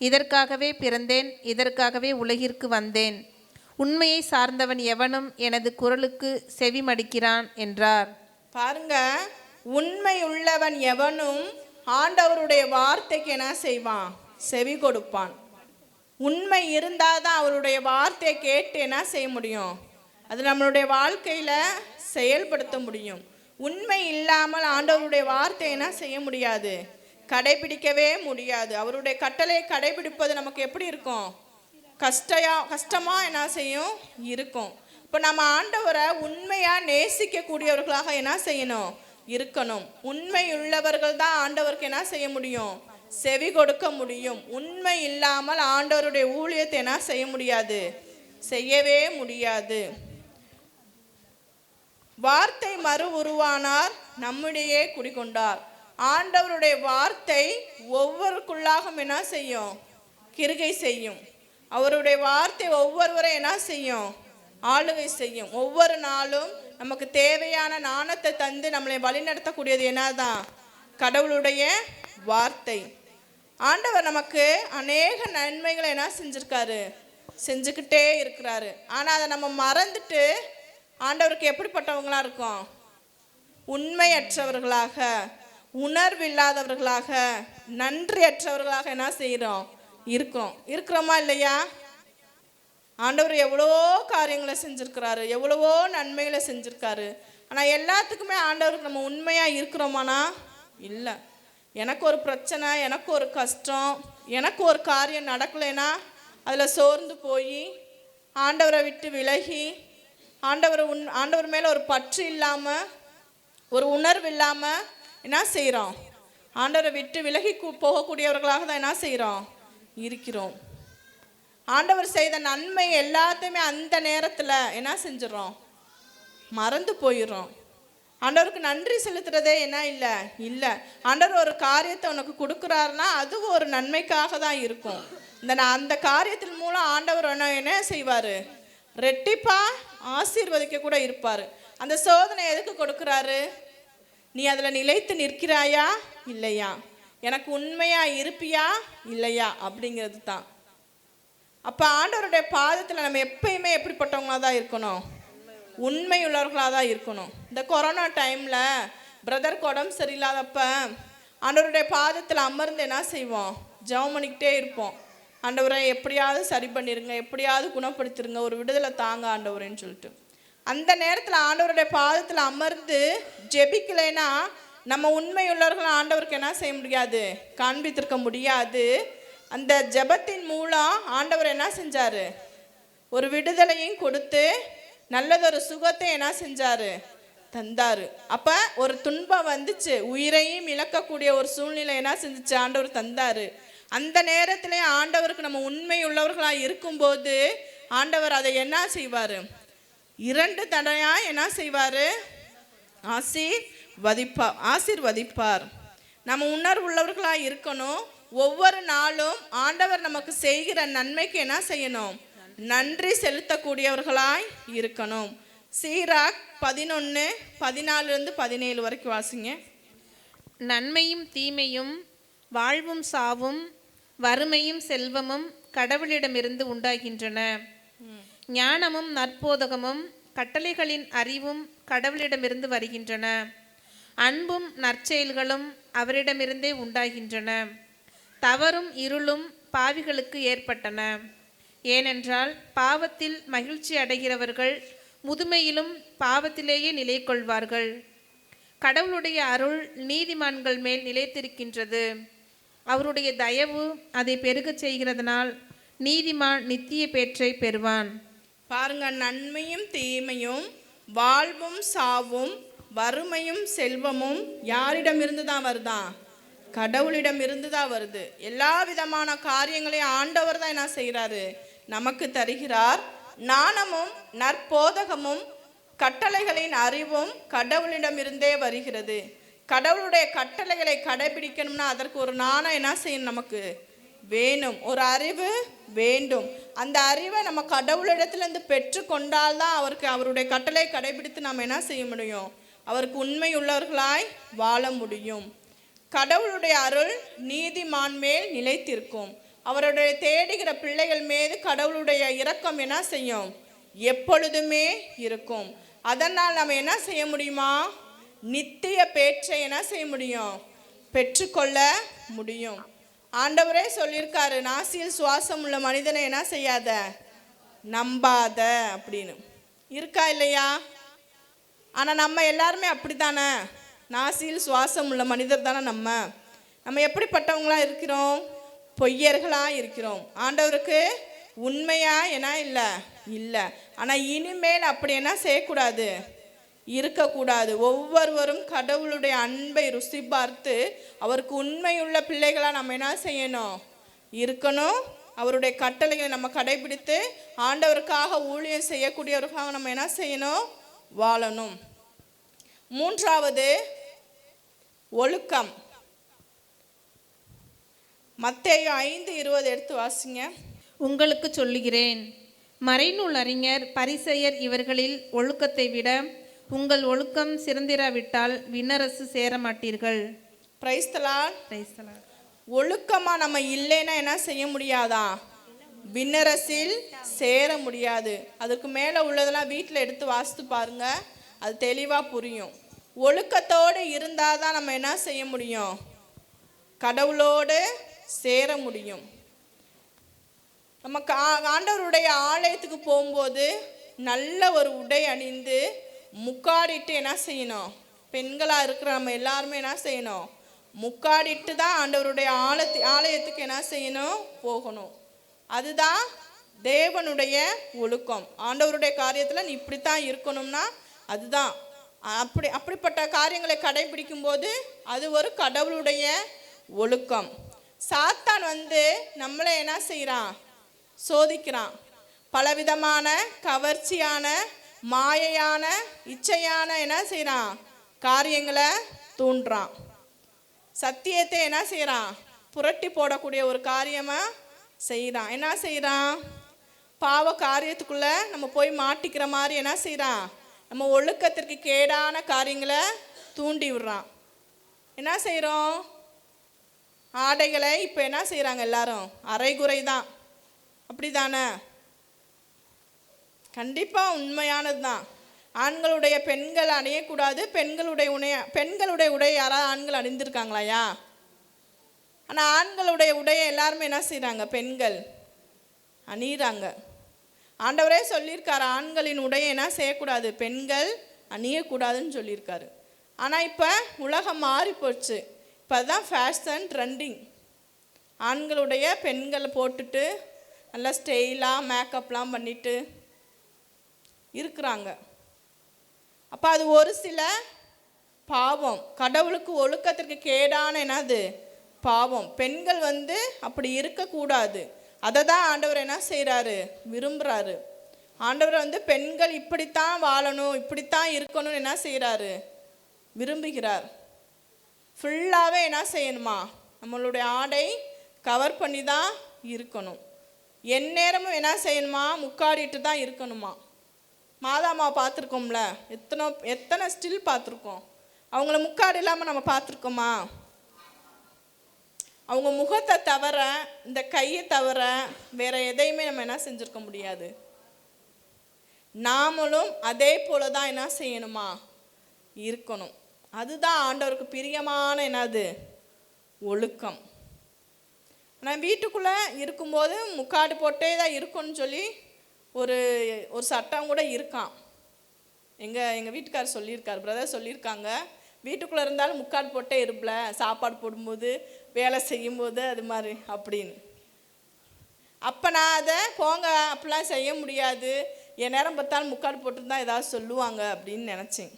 Speaker 2: இதற்காகவே பிறந்தேன், இதற்காகவே உலகிற்கு வந்தேன். உண்மையை சார்ந்தவன் எவனும் எனது குரலுக்கு செவி மடிக்கிறான் என்றார்.
Speaker 1: பாருங்க, உண்மை உள்ளவன் எவனும் ஆண்டவருடைய வார்த்தைக்கு என்ன செய்வான், செவி கொடுப்பான். உண்மை இருந்தால் தான் அவருடைய வார்த்தையை கேட்டு என்ன செய்ய முடியும், அது நம்மளுடைய வாழ்க்கையில் செயல்படுத்த முடியும். உண்மை இல்லாமல் ஆண்டவருடைய வார்த்தையை என்ன செய்ய முடியாது, கடைபிடிக்கவே முடியாது. அவருடைய கட்டளையை கடைபிடிப்பது நமக்கு எப்படி இருக்கும், கஷ்டமாக என்ன செய்யும் இருக்கும். இப்போ நம்ம ஆண்டவரை உண்மையாக நேசிக்கக்கூடியவர்களாக என்ன செய்யணும், இருக்கணும். உண்மை உள்ளவர்கள் தான் ஆண்டவருக்கு என்ன செய்ய முடியும், செவி கொடுக்க முடியும். உண்மை இல்லாமல் ஆண்டவருடைய ஊழியத்தை என்ன செய்ய முடியாது, செய்யவே முடியாது. வார்த்தை மறு உருவானார், நம்முடைய குடிகொண்டார். ஆண்டவருடைய வார்த்தை ஒவ்வொருக்குள்ளாக என்ன செய்யும், கிருகை செய்யும். அவருடைய வார்த்தை ஒவ்வொருவரை என்ன செய்யும், ஆளுகை செய்யும். ஒவ்வொரு நாளும் நமக்கு தேவையான ஞானத்தை தந்து நம்மளை வழிநடத்தக்கூடியது என்னதான், கடவுளுடைய வார்த்தை. ஆண்டவர் நமக்கு அநேக நன்மைகளை என்ன செஞ்சுருக்காரு, செஞ்சுக்கிட்டே இருக்கிறாரு. ஆனால் அதை நம்ம மறந்துட்டு ஆண்டவருக்கு எப்படிப்பட்டவங்களாக இருக்கோம், உண்மையற்றவர்களாக, உணர்வில்லாதவர்களாக, நன்றியற்றவர்களாக என்ன செய்கிறோம்? இருக்கிறோமா இல்லையா? ஆண்டவர் எவ்வளவோ காரியங்களை செஞ்சுருக்கிறாரு, எவ்வளவோ நன்மைகளை செஞ்சுருக்காரு. ஆனால் எல்லாத்துக்குமே ஆண்டவருக்கு நம்ம உண்மையாக இருக்கிறோமானா? இல்லை. எனக்கு ஒரு பிரச்சனை, எனக்கு ஒரு கஷ்டம், எனக்கு ஒரு காரியம் நடக்கலைன்னா அதில் சோர்ந்து போய் ஆண்டவரை விட்டு விலகி, ஆண்டவர் மேலே ஒரு பற்று இல்லாமல், ஒரு உணர்வு இல்லாமல் என்ன செய்கிறோம்? ஆண்டவரை விட்டு விலகி போகக்கூடியவர்களாக தான் என்ன செய்கிறோம்? இருக்கிறோம். ஆண்டவர் செய்த நன்மை எல்லாத்தையுமே அந்த நேரத்தில் என்ன செஞ்சிடறோம்? மறந்து போயிடுறோம். ஆண்டவருக்கு நன்றி செலுத்துறதே என்ன இல்லை. ஆண்டவர் ஒரு காரியத்தை உனக்கு கொடுக்குறாருன்னா அது ஒரு நன்மைக்காக தான் இருக்கும். அந்த காரியத்தின் மூலம் ஆண்டவர் என்ன செய்வார்? ரெட்டிப்பாக ஆசீர்வதிக்க கூட இருப்பார். அந்த சோதனை எதுக்கு கொடுக்குறாரு? நீ அதில் நிலைத்து நிற்கிறாயா இல்லையா, எனக்கு உண்மையாக இருப்பியா இல்லையா அப்படிங்கிறது தான். அப்போ ஆண்டவருடைய பாதத்தில் நம்ம எப்பயுமே எப்படிப்பட்டவங்களாக தான் இருக்கணும்? உண்மை உள்ளவர்களாக தான் இருக்கணும். இந்த கொரோனா டைமில் பிரதருக்கு உடம்பு சரியில்லாதப்ப ஆண்டவருடைய பாதத்தில் அமர்ந்து என்ன செய்வோம்? ஜெபம் பண்ணிக்கிட்டே இருப்போம். ஆண்டவரை எப்படியாவது சரி பண்ணிடுங்க, எப்படியாவது குணப்படுத்திடுங்க, ஒரு விடுதலை தாங்க ஆண்டவரேன்னு சொல்லிட்டு. அந்த நேரத்தில் ஆண்டவருடைய பாதத்தில் அமர்ந்து ஜெபிக்கலைன்னா நம்ம உண்மை உள்ளவர்கள் ஆண்டவருக்கு என்ன செய்ய முடியாது? காண்பித்திருக்க முடியாது. அந்த ஜெபத்தின் மூலம் ஆண்டவர் என்ன செஞ்சார்? ஒரு விடுதலையும் கொடுத்து நல்லதொரு சுகத்தை என்ன செஞ்சார்? தந்தார். அப்போ ஒரு துன்பம் வந்துச்சு, உயிரையும் இழக்கக்கூடிய ஒரு சூழ்நிலை என்ன செஞ்சிச்சு? ஆண்டவர் தந்தார். அந்த நேரத்திலே ஆண்டவருக்கு நம்ம உண்மை உள்ளவர்களாக இருக்கும்போது ஆண்டவர் அதை என்ன செய்வார்? 2 தடையாக என்ன செய்வார்? ஆசீர்வதிப்பார். நம்ம உணர்வு உள்ளவர்களாக இருக்கணும். ஒவ்வொரு நாளும் ஆண்டவர் நமக்கு செய்கிற நன்மைக்கு என்ன செய்யணும்? நன்றி செலுத்தக்கூடியவர்களாய் இருக்கணும். சீராக் 11:14-17 வரைக்கும் வாசிங்க.
Speaker 2: நன்மையும் தீமையும், வாழ்வும் சாவும், வறுமையும் செல்வமும் கடவுளிடமிருந்து உண்டாகின்றன. ஞானமும் நற்போதகமும் கட்டளைகளின் அறிவும் கடவுளிடமிருந்து வருகின்றன. அன்பும் நற்செயல்களும் அவரிடமிருந்தே உண்டாகின்றன. தவறும் இருளும் பாவிகளுக்கு ஏற்பட்டன. ஏனென்றால் பாவத்தில் மகிழ்ச்சி அடைகிறவர்கள் முதுமையிலும் பாவத்திலேயே நிலை கொள்வார்கள். கடவுளுடைய அருள் நீதிமான்கள் மேல் நிலைத்திருக்கின்றது. அவருடைய தயவு அதை பெருகச் செய்கிறதுனால் நீதிமான் நித்திய பேற்றை பெறுவான்.
Speaker 1: பாருங்க, நன்மையும் தீமையும், வாழ்வும் சாவும், வறுமையும் செல்வமும் யாரிடமிருந்து தான் வருதான்? கடவுளிடம் இருந்து தான் வருது. எல்லா விதமான காரியங்களையும் ஆண்டவர் தான் என்ன செய்கிறாரு? நமக்கு தருகிறார். ஞானமும் நற்போதகமும் கட்டளைகளின் அறிவும் கடவுளிடமிருந்தே வருகிறது. கடவுளுடைய கட்டளைகளை கடைபிடிக்கணும்னா அதற்கு ஒரு ஞானம் என்ன செய்யணும்? நமக்கு வேணும், ஒரு அறிவு வேண்டும். அந்த அறிவை நம்ம கடவுளிடத்திலிருந்து பெற்று கொண்டால்தான் அவருடைய கட்டளை கடைபிடித்து நாம் என்ன செய்ய முடியும்? அவருக்கு உண்மை உள்ளவர்களாய் வாழ முடியும். கடவுளுடைய அருள் நீதிமான் மேல் நிலைத்திருக்கும். அவருடைய தேடுகிற பிள்ளைகள் மீது கடவுளுடைய இரக்கம் என்ன செய்யும்? எப்பொழுதுமே இருக்கும். அதனால் நம்ம என்ன செய்ய முடியுமா? நித்திய பேற்றை என்ன செய்ய முடியும்? பெற்றுக்கொள்ள முடியும். ஆண்டவரே சொல்லியிருக்காரு, நாசியில் சுவாசம் உள்ள மனிதனை என்ன செய்யாத, நம்பாத அப்படின்னு. இருக்கா இல்லையா? ஆனால் நம்ம எல்லாருமே அப்படி தானே, நாசியில் சுவாசம் உள்ள மனிதர் தானே நம்ம எப்படிப்பட்டவங்களாக இருக்கிறோம்? பொய்யர்களாக இருக்கிறோம். ஆண்டவருக்கு உண்மையா என்ன இல்லை. ஆனால் இனிமேல் அப்படி என்ன செய்யக்கூடாது? இருக்கக்கூடாது. ஒவ்வொருவரும் கடவுளுடைய அன்பை ருசி பார்த்து அவருக்கு உண்மையுள்ள பிள்ளைகளாக நம்ம என்ன செய்யணும்? இருக்கணும். அவருடைய கட்டளைகளை நம்ம கடைபிடித்து ஆண்டவருக்காக ஊழியம் செய்யக்கூடியவர்களாக நம்ம என்ன செய்யணும்? வாழணும். 3வது ஒழுக்கம். மத்தேயு 5:20 எடுத்து வாசிங்க.
Speaker 2: உங்களுக்கு சொல்லுகிறேன், மறைநூல் அறிஞர் பரிசேயர் இவர்களில் ஒழுக்கத்தை விட உங்கள் ஒழுக்கம் சிறந்திராவிட்டால் விண்ணரசு சேர மாட்டீர்கள்.
Speaker 1: Price the Lord. ஒழுக்கமா நம்ம இல்லைன்னா என்ன செய்ய முடியாதா? விண்ணரசில் சேர முடியாது. அதுக்கு மேலே உள்ளதெல்லாம் வீட்டில் எடுத்து வாசித்து பாருங்க, அது தெளிவாக புரியும். ஒழுக்கத்தோடு இருந்தால் தான் நம்ம என்ன செய்ய முடியும்? கடவுளோடு சேர முடியும். நம்ம ஆண்டவருடைய ஆலயத்துக்கு போகும்போது நல்ல ஒரு உடை அணிந்து முக்காடிட்டு என்ன செய்யணும்? பெண்களாக இருக்கிற நம்ம எல்லாருமே என்ன செய்யணும்? முக்காடிட்டு தான் ஆண்டவருடைய ஆலயத்துக்கு என்ன செய்யணும்? போகணும். அதுதான் தேவனுடைய ஒழுக்கம். ஆண்டவருடைய காரியத்தில் நீ இப்படித்தான் இருக்கணும்னா அதுதான். அப்படிப்பட்ட காரியங்களை கடைபிடிக்கும் போது அது ஒரு கடவுளுடைய ஒழுக்கம். சாத்தான் நம்மளை என்ன செய்கிறான்? சோதிக்கிறான். பலவிதமான கவர்ச்சியான மாயையான இச்சையான என்ன செய்கிறான்? காரியங்களை தூண்டுறான். சத்தியத்தை என்ன செய்கிறான்? புரட்டி போடக்கூடிய ஒரு காரியமாக செய்கிறான். என்ன செய்கிறான்? பாவ காரியத்துக்குள்ளே நம்ம போய் மாட்டிக்கிற மாதிரி என்ன செய்கிறான்? நம்ம ஒழுக்கத்திற்கு கேடான காரியங்களை தூண்டி விடுறான். என்ன செய்கிறோம்? ஆடைகளை இப்போ என்ன செய்கிறாங்க? எல்லாரும் அரைகுறை தான். அப்படி தானே? கண்டிப்பாக உண்மையானது தான். ஆண்களுடைய பெண்கள் அணியக்கூடாது. பெண்களுடைய உடை யாராவது ஆண்கள் அணிந்திருக்காங்களாயா? ஆனால் ஆண்களுடைய உடையை எல்லாருமே என்ன செய்கிறாங்க? பெண்கள் அணிகிறாங்க. ஆண்டவரே சொல்லியிருக்காரு, ஆண்களின் உடையை என்ன செய்யக்கூடாது? பெண்கள் அணியக்கூடாதுன்னு சொல்லியிருக்காரு. ஆனால் இப்போ உலகம் மாறி போச்சு. இப்போ அதுதான் ஃபேஷன் ட்ரெண்டிங். ஆண்களுடைய பெண்கள் போட்டுட்டு நல்லா ஸ்டைலாக மேக்கப்லாம் பண்ணிட்டு இருக்கிறாங்க. அப்போ அது ஒரு சில பாவம். கடவுளுக்கு ஒழுக்கத்திற்கு கேடான என்னது? பாவம். பெண்கள் அப்படி இருக்கக்கூடாது. அதை தான் ஆண்டவர் என்ன செய்கிறாரு? விரும்புகிறாரு. ஆண்டவர் பெண்கள் இப்படித்தான் வாழணும், இப்படித்தான் இருக்கணும்னு என்ன செய்கிறாரு? விரும்புகிறார். ஃபுல்லாகவே என்ன செய்யணுமா? நம்மளுடைய ஆடை கவர் பண்ணி தான் இருக்கணும். எந்நேரமும் என்ன செய்யணுமா? முக்காடிட்டு தான் இருக்கணுமா. மாதாமா பார்த்துருக்கோம்ல, எத்தனை ஸ்டில் பார்த்துருக்கோம். அவங்கள முக்காடு இல்லாமல் நம்ம பார்த்துருக்கோமா? அவங்க முகத்தை தவிர, இந்த கையை தவிர வேற எதையுமே நம்ம என்ன செஞ்சுருக்க முடியாது. நாமளும் அதே போல தான் என்ன செய்யணுமா? இருக்கணும். அதுதான் ஆண்டவருக்கு பிரியமான என்னது? ஒழுக்கம். ஆனால் வீட்டுக்குள்ளே இருக்கும்போது முக்காடு போட்டே தான் இருக்கணும்னு சொல்லி ஒரு சட்டம் கூட இருக்கான். எங்கள் வீட்டுக்காரர் சொல்லியிருக்கார், பிரதர் சொல்லியிருக்காங்க, வீட்டுக்குள்ளே இருந்தாலும் முக்காடு போட்டே இருப்பல, சாப்பாடு போடும்போது வேலை செய்யும்போது அது மாதிரி அப்படின்னு. அப்போ நான் அதை போங்க அப்படிலாம் செய்ய முடியாது, என் நேரம் பார்த்தாலும் முக்காடு போட்டுருந்தா ஏதாவது சொல்லுவாங்க அப்படின்னு நினச்சேன்.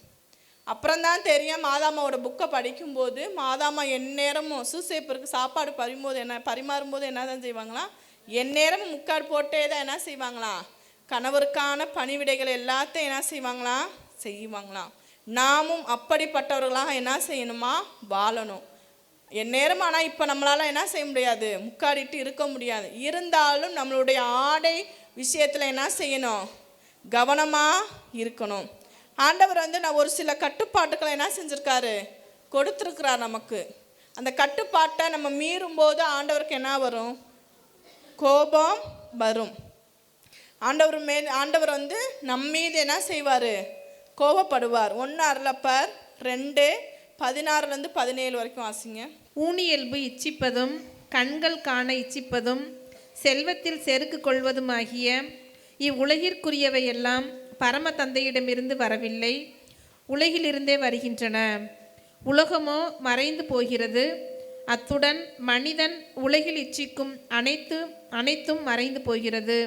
Speaker 1: அப்புறம்தான் தெரியும், மாதாமாவோட புக்கை படிக்கும்போது மாதாமா எந்நேரமும் சூசேப்பருக்கு சாப்பாடு பரிமாறும்போது என்ன தான் செய்வாங்களாம்? எந்நேரமும் முக்காடு போட்டே தான் என்ன செய்வாங்களாம்? கணவருக்கான பணிவிடைகள் எல்லாத்தையும் என்ன செய்வாங்களாம். நாமும் அப்படிப்பட்டவர்களாக என்ன செய்யணுமா? வாழணும். எந்நேரம். ஆனால் இப்போ நம்மளால் என்ன செய்ய முடியாது? முக்காடிட்டு இருக்க முடியாது. இருந்தாலும் நம்மளுடைய ஆடை விஷயத்தில் என்ன செய்யணும்? கவனமாக இருக்கணும். ஆண்டவர் நான் ஒரு சில கட்டுப்பாட்டுக்களை என்ன செஞ்சுருக்காரு? கொடுத்துருக்கிறார் நமக்கு. அந்த கட்டுப்பாட்டை நம்ம மீறும்போது ஆண்டவருக்கு என்ன வரும்? கோபம் வரும். ஆண்டவர் நம்மீது என்ன செய்வார்? கோபப்படுவார். 1 அருளப்பர் 2:16-17 வரைக்கும் வாசிங்க.
Speaker 2: ஊனியல்பு இச்சிப்பதும் கண்கள் காண இச்சிப்பதும் செல்வத்தில் செருக்கு கொள்வதுமாகிய இவ்வுலகிற்குரியவையெல்லாம் பரம தந்தையிடமிருந்து வரவில்லை, உலகிலிருந்தே வருகின்றன. உலகமோ மறைந்து போகிறது, அத்துடன் மனிதன் உலகில் இச்சிக்கும் அனைத்தும் மறைந்து போகிறது.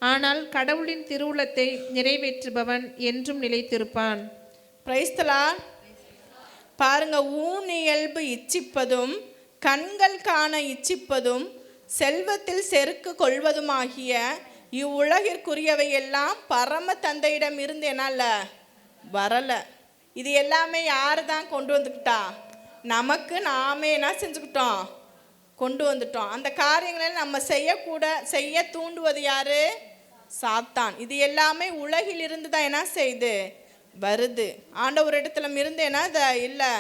Speaker 2: ஆனால் கடவுளின் திருவுளத்தை நிறைவேற்றுபவன் என்றும் நிலைத்திருப்பான்.
Speaker 1: Price the Lord. பாருங்க, ஊனியல்பு இச்சிப்பதும் கண்கள் காண இச்சிப்பதும் செல்வத்தில் செருக்கு கொள்வதுமாகிய இவ்வுலகிற்குரியவை எல்லாம் பரம தந்தையிடம் இருந்து என்னால வரலை. இது எல்லாமே யாரு தான் கொண்டு வந்துக்கிட்டா? நமக்கு நாமே என்ன செஞ்சுக்கிட்டோம்? கொண்டு வந்துட்டோம். அந்த காரியங்களை நம்ம செய்ய தூண்டுவது யாரு? சாத்தான். இது எல்லாமே உலகிலிருந்து தான் என்ன செய்யுது? வருது. ஆண்டவர் இடத்துல இருந்து என்ன இல்லை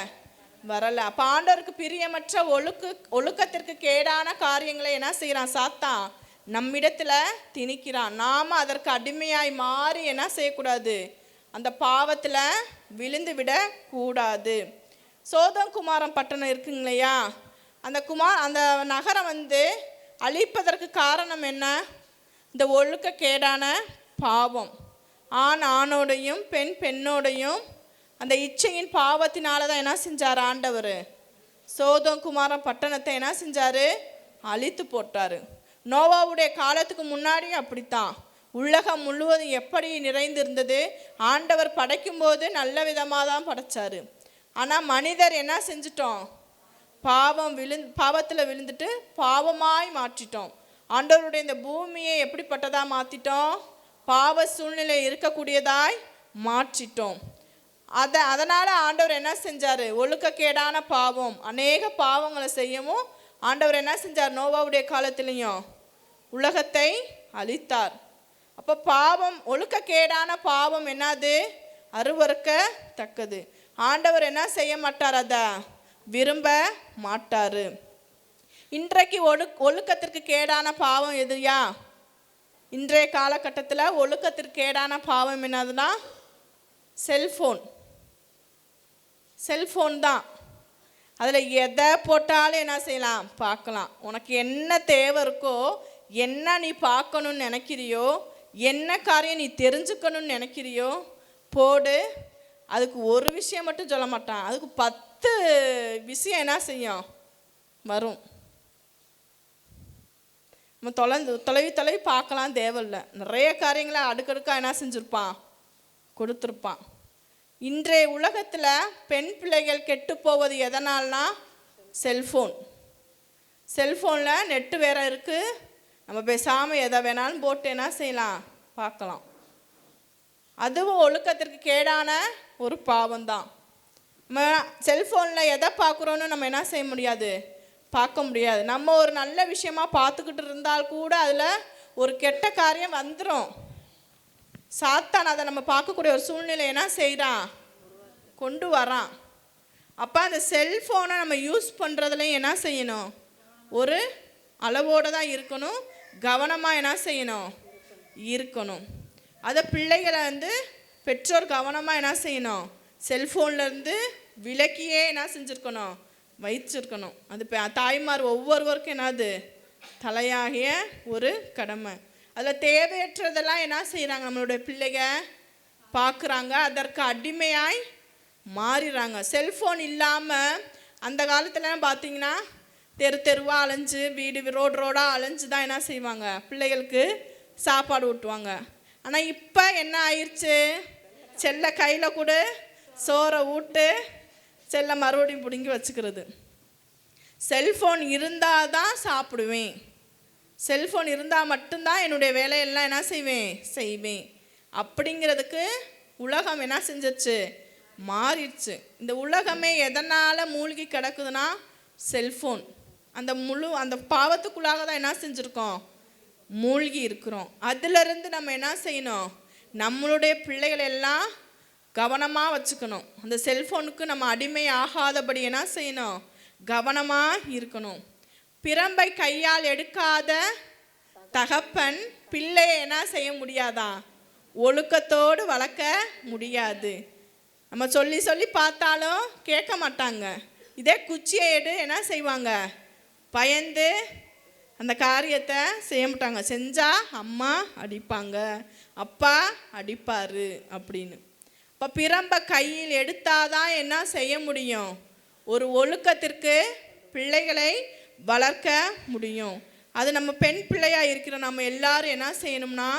Speaker 1: வரலை. அப்போ ஆண்டவருக்கு பிரியமற்ற ஒழுக்கத்திற்கு கேடான காரியங்களை என்ன செய்கிறான்? சாத்தான் நம்மிடத்துல திணிக்கிறான். நாம் அதற்கு அடிமையாய் மாறி என்ன செய்யக்கூடாது? அந்த பாவத்தில் விழுந்து விடக்கூடாது. சோதம் குமாரம் பட்டணம் இருக்குங்க இல்லையா, அந்த நகரம் அழிப்பதற்கு காரணம் என்ன? இந்த ஒழுக்கக்கேடான பாவம். ஆண் ஆணோடையும் பெண் பெண்ணோடையும் அந்த இச்சையின் பாவத்தினால தான் என்ன செஞ்சார் ஆண்டவர்? சோதம் குமாரம் பட்டணத்தை என்ன செஞ்சார்? அழித்து போட்டார். நோவாவுடைய காலத்துக்கு முன்னாடியும் அப்படித்தான். உலகம் முழுவதும் எப்படி நிறைந்திருந்தது? ஆண்டவர் படைக்கும்போது நல்ல விதமாக தான் படைச்சார். ஆனால் மனிதர் என்ன செஞ்சிட்டோம்? பாவத்தில் விழுந்துட்டு பாவமாய் மாற்றிட்டோம். ஆண்டவருடைய இந்த பூமியை எப்படிப்பட்டதாக மாற்றிட்டோம்? பாவ சூழ்நிலை இருக்கக்கூடியதாய் மாற்றிட்டோம். அதனால் ஆண்டவர் என்ன செஞ்சார்? ஒழுக்கக்கேடான பாவம், அநேக பாவங்களை செய்யவும் ஆண்டவர் என்ன செஞ்சார்? நோவாவுடைய காலத்திலையும் உலகத்தை அழித்தார். அப்போ பாவம், ஒழுக்கக்கேடான பாவம் என்னது? அருவருக்கத்தக்கது. ஆண்டவர் என்ன செய்ய மாட்டார்? அதை விரும்ப மாட்டார். இன்றைக்கு ஒழுக்கத்திற்கு கேடான பாவம் எதுயா? இன்றைய காலகட்டத்தில் ஒழுக்கத்திற்கு கேடான பாவம் என்னதுன்னா செல்ஃபோன் தான். அதில் எதை போட்டாலும் என்ன செய்யலாம்? பார்க்கலாம். உனக்கு என்ன தேவை இருக்கோ, என்ன நீ பார்க்கணுன்னு நினைக்கிறியோ, என்ன காரியம் நீ தெரிஞ்சுக்கணும்னு நினைக்கிறியோ போடு. அதுக்கு ஒரு விஷயம் மட்டும் சொல்ல மாட்டான், அதுக்கு 10 விஷயம் என்ன செய்யும் வரும். நம்ம தொலைவி பார்க்கலாம் தேவையில்லை. நிறைய காரியங்களை அடுக்கடுக்காக என்ன செஞ்சுருப்பான்? கொடுத்துருப்பான். இன்றைய உலகத்தில் பெண் பிள்ளைகள் கெட்டு போவது எதனால்னா செல்ஃபோனில் நெட்டு வேற இருக்குது. நம்ம பேசாமல் எதை வேணாலும் போட்டு என்ன செய்யலாம்? பார்க்கலாம். அதுவும் ஒழுக்கத்திற்கு கேடான ஒரு பாவம்தான். நம்ம செல்ஃபோனில் எதை பார்க்குறோன்னு நம்ம என்ன செய்ய முடியாது? பார்க்க முடியாது. நம்ம ஒரு நல்ல விஷயமா பார்த்துக்கிட்டு இருந்தால் கூட அதில் ஒரு கெட்ட காரியம் வந்துடும். சாத்தான் அதை நம்ம பார்க்கக்கூடிய ஒரு சூழ்நிலை என்ன செய்கிறான்? கொண்டு வரான். அப்போ அந்த செல்ஃபோனை நம்ம யூஸ் பண்ணுறதுலையும் என்ன செய்யணும்? ஒரு அளவோடு தான் இருக்கணும், கவனமாக என்ன செய்யணும்? இருக்கணும். அதை பிள்ளைகளை பெற்றோர் கவனமாக என்ன செய்யணும்? செல்ஃபோன்லேருந்து விலக்கியே என்ன செஞ்சுருக்கணும்? வைச்சிருக்கணும். அது தாய்மார் ஒவ்வொருவருக்கும் என்னது? தலையாகிய ஒரு கடமை. அதில் தேவையற்றதெல்லாம் என்ன செய்கிறாங்க? நம்மளுடைய பிள்ளைங்க பார்க்குறாங்க, அதற்கு அடிமையாய் மாறிடுறாங்க. செல்ஃபோன் இல்லாமல் அந்த காலத்துலலாம் பார்த்தீங்கன்னா தெருவாக அலைஞ்சு, ரோடாக அலைஞ்சு தான் என்ன செய்வாங்க? பிள்ளைகளுக்கு சாப்பாடு ஊட்டுவாங்க. ஆனால் இப்போ என்ன ஆயிடுச்சு? செல்லை கையில் கூட சோறை ஊட்டு, செல்லை மறுபடியும் பிடுங்கி வச்சுக்கிறது. செல்ஃபோன் இருந்தால் தான் சாப்பிடுவேன், செல்ஃபோன் இருந்தால் மட்டும்தான் என்னுடைய வேலையெல்லாம் என்ன செய்வேன் அப்படிங்கிறதுக்கு உலகம் என்ன செஞ்சிருச்சு? மாறிடுச்சு. இந்த உலகமே எதனால் மூழ்கி கிடக்குதுன்னா செல்ஃபோன். அந்த பாவத்துக்குள்ளாக தான் என்ன செஞ்சுருக்கோம்? மூழ்கி இருக்கிறோம். அதிலிருந்து நம்ம என்ன செய்யணும்? நம்மளுடைய பிள்ளைகள் எல்லாம் கவனமாக வச்சுக்கணும். அந்த செல்ஃபோனுக்கு நம்ம அடிமை ஆகாதபடி என்ன செய்யணும்? கவனமாக இருக்கணும். பிரம்பை கையால் எடுக்காத தகப்பன் பிள்ளையை என்ன செய்ய முடியாதா? ஒழுக்கத்தோடு வளர்க்க முடியாது. நம்ம சொல்லி சொல்லி பார்த்தாலும் கேட்க மாட்டாங்க. இதே குச்சியை எடு என்ன செய்வாங்க? பயந்து அந்த காரியத்தை செய்ய மாட்டாங்க. செஞ்சால் அம்மா அடிப்பாங்க, அப்பா அடிப்பார் அப்படின்னு. இப்போ பிரம்பை கையில் எடுத்தாதான் என்ன செய்ய முடியும்? ஒரு ஒழுக்கத்திற்கு பிள்ளைகளை வளர்க்க முடியும். அது நம்ம பெண் பிள்ளையாக இருக்கிற நம்ம எல்லாரும் என்ன செய்யணும்னா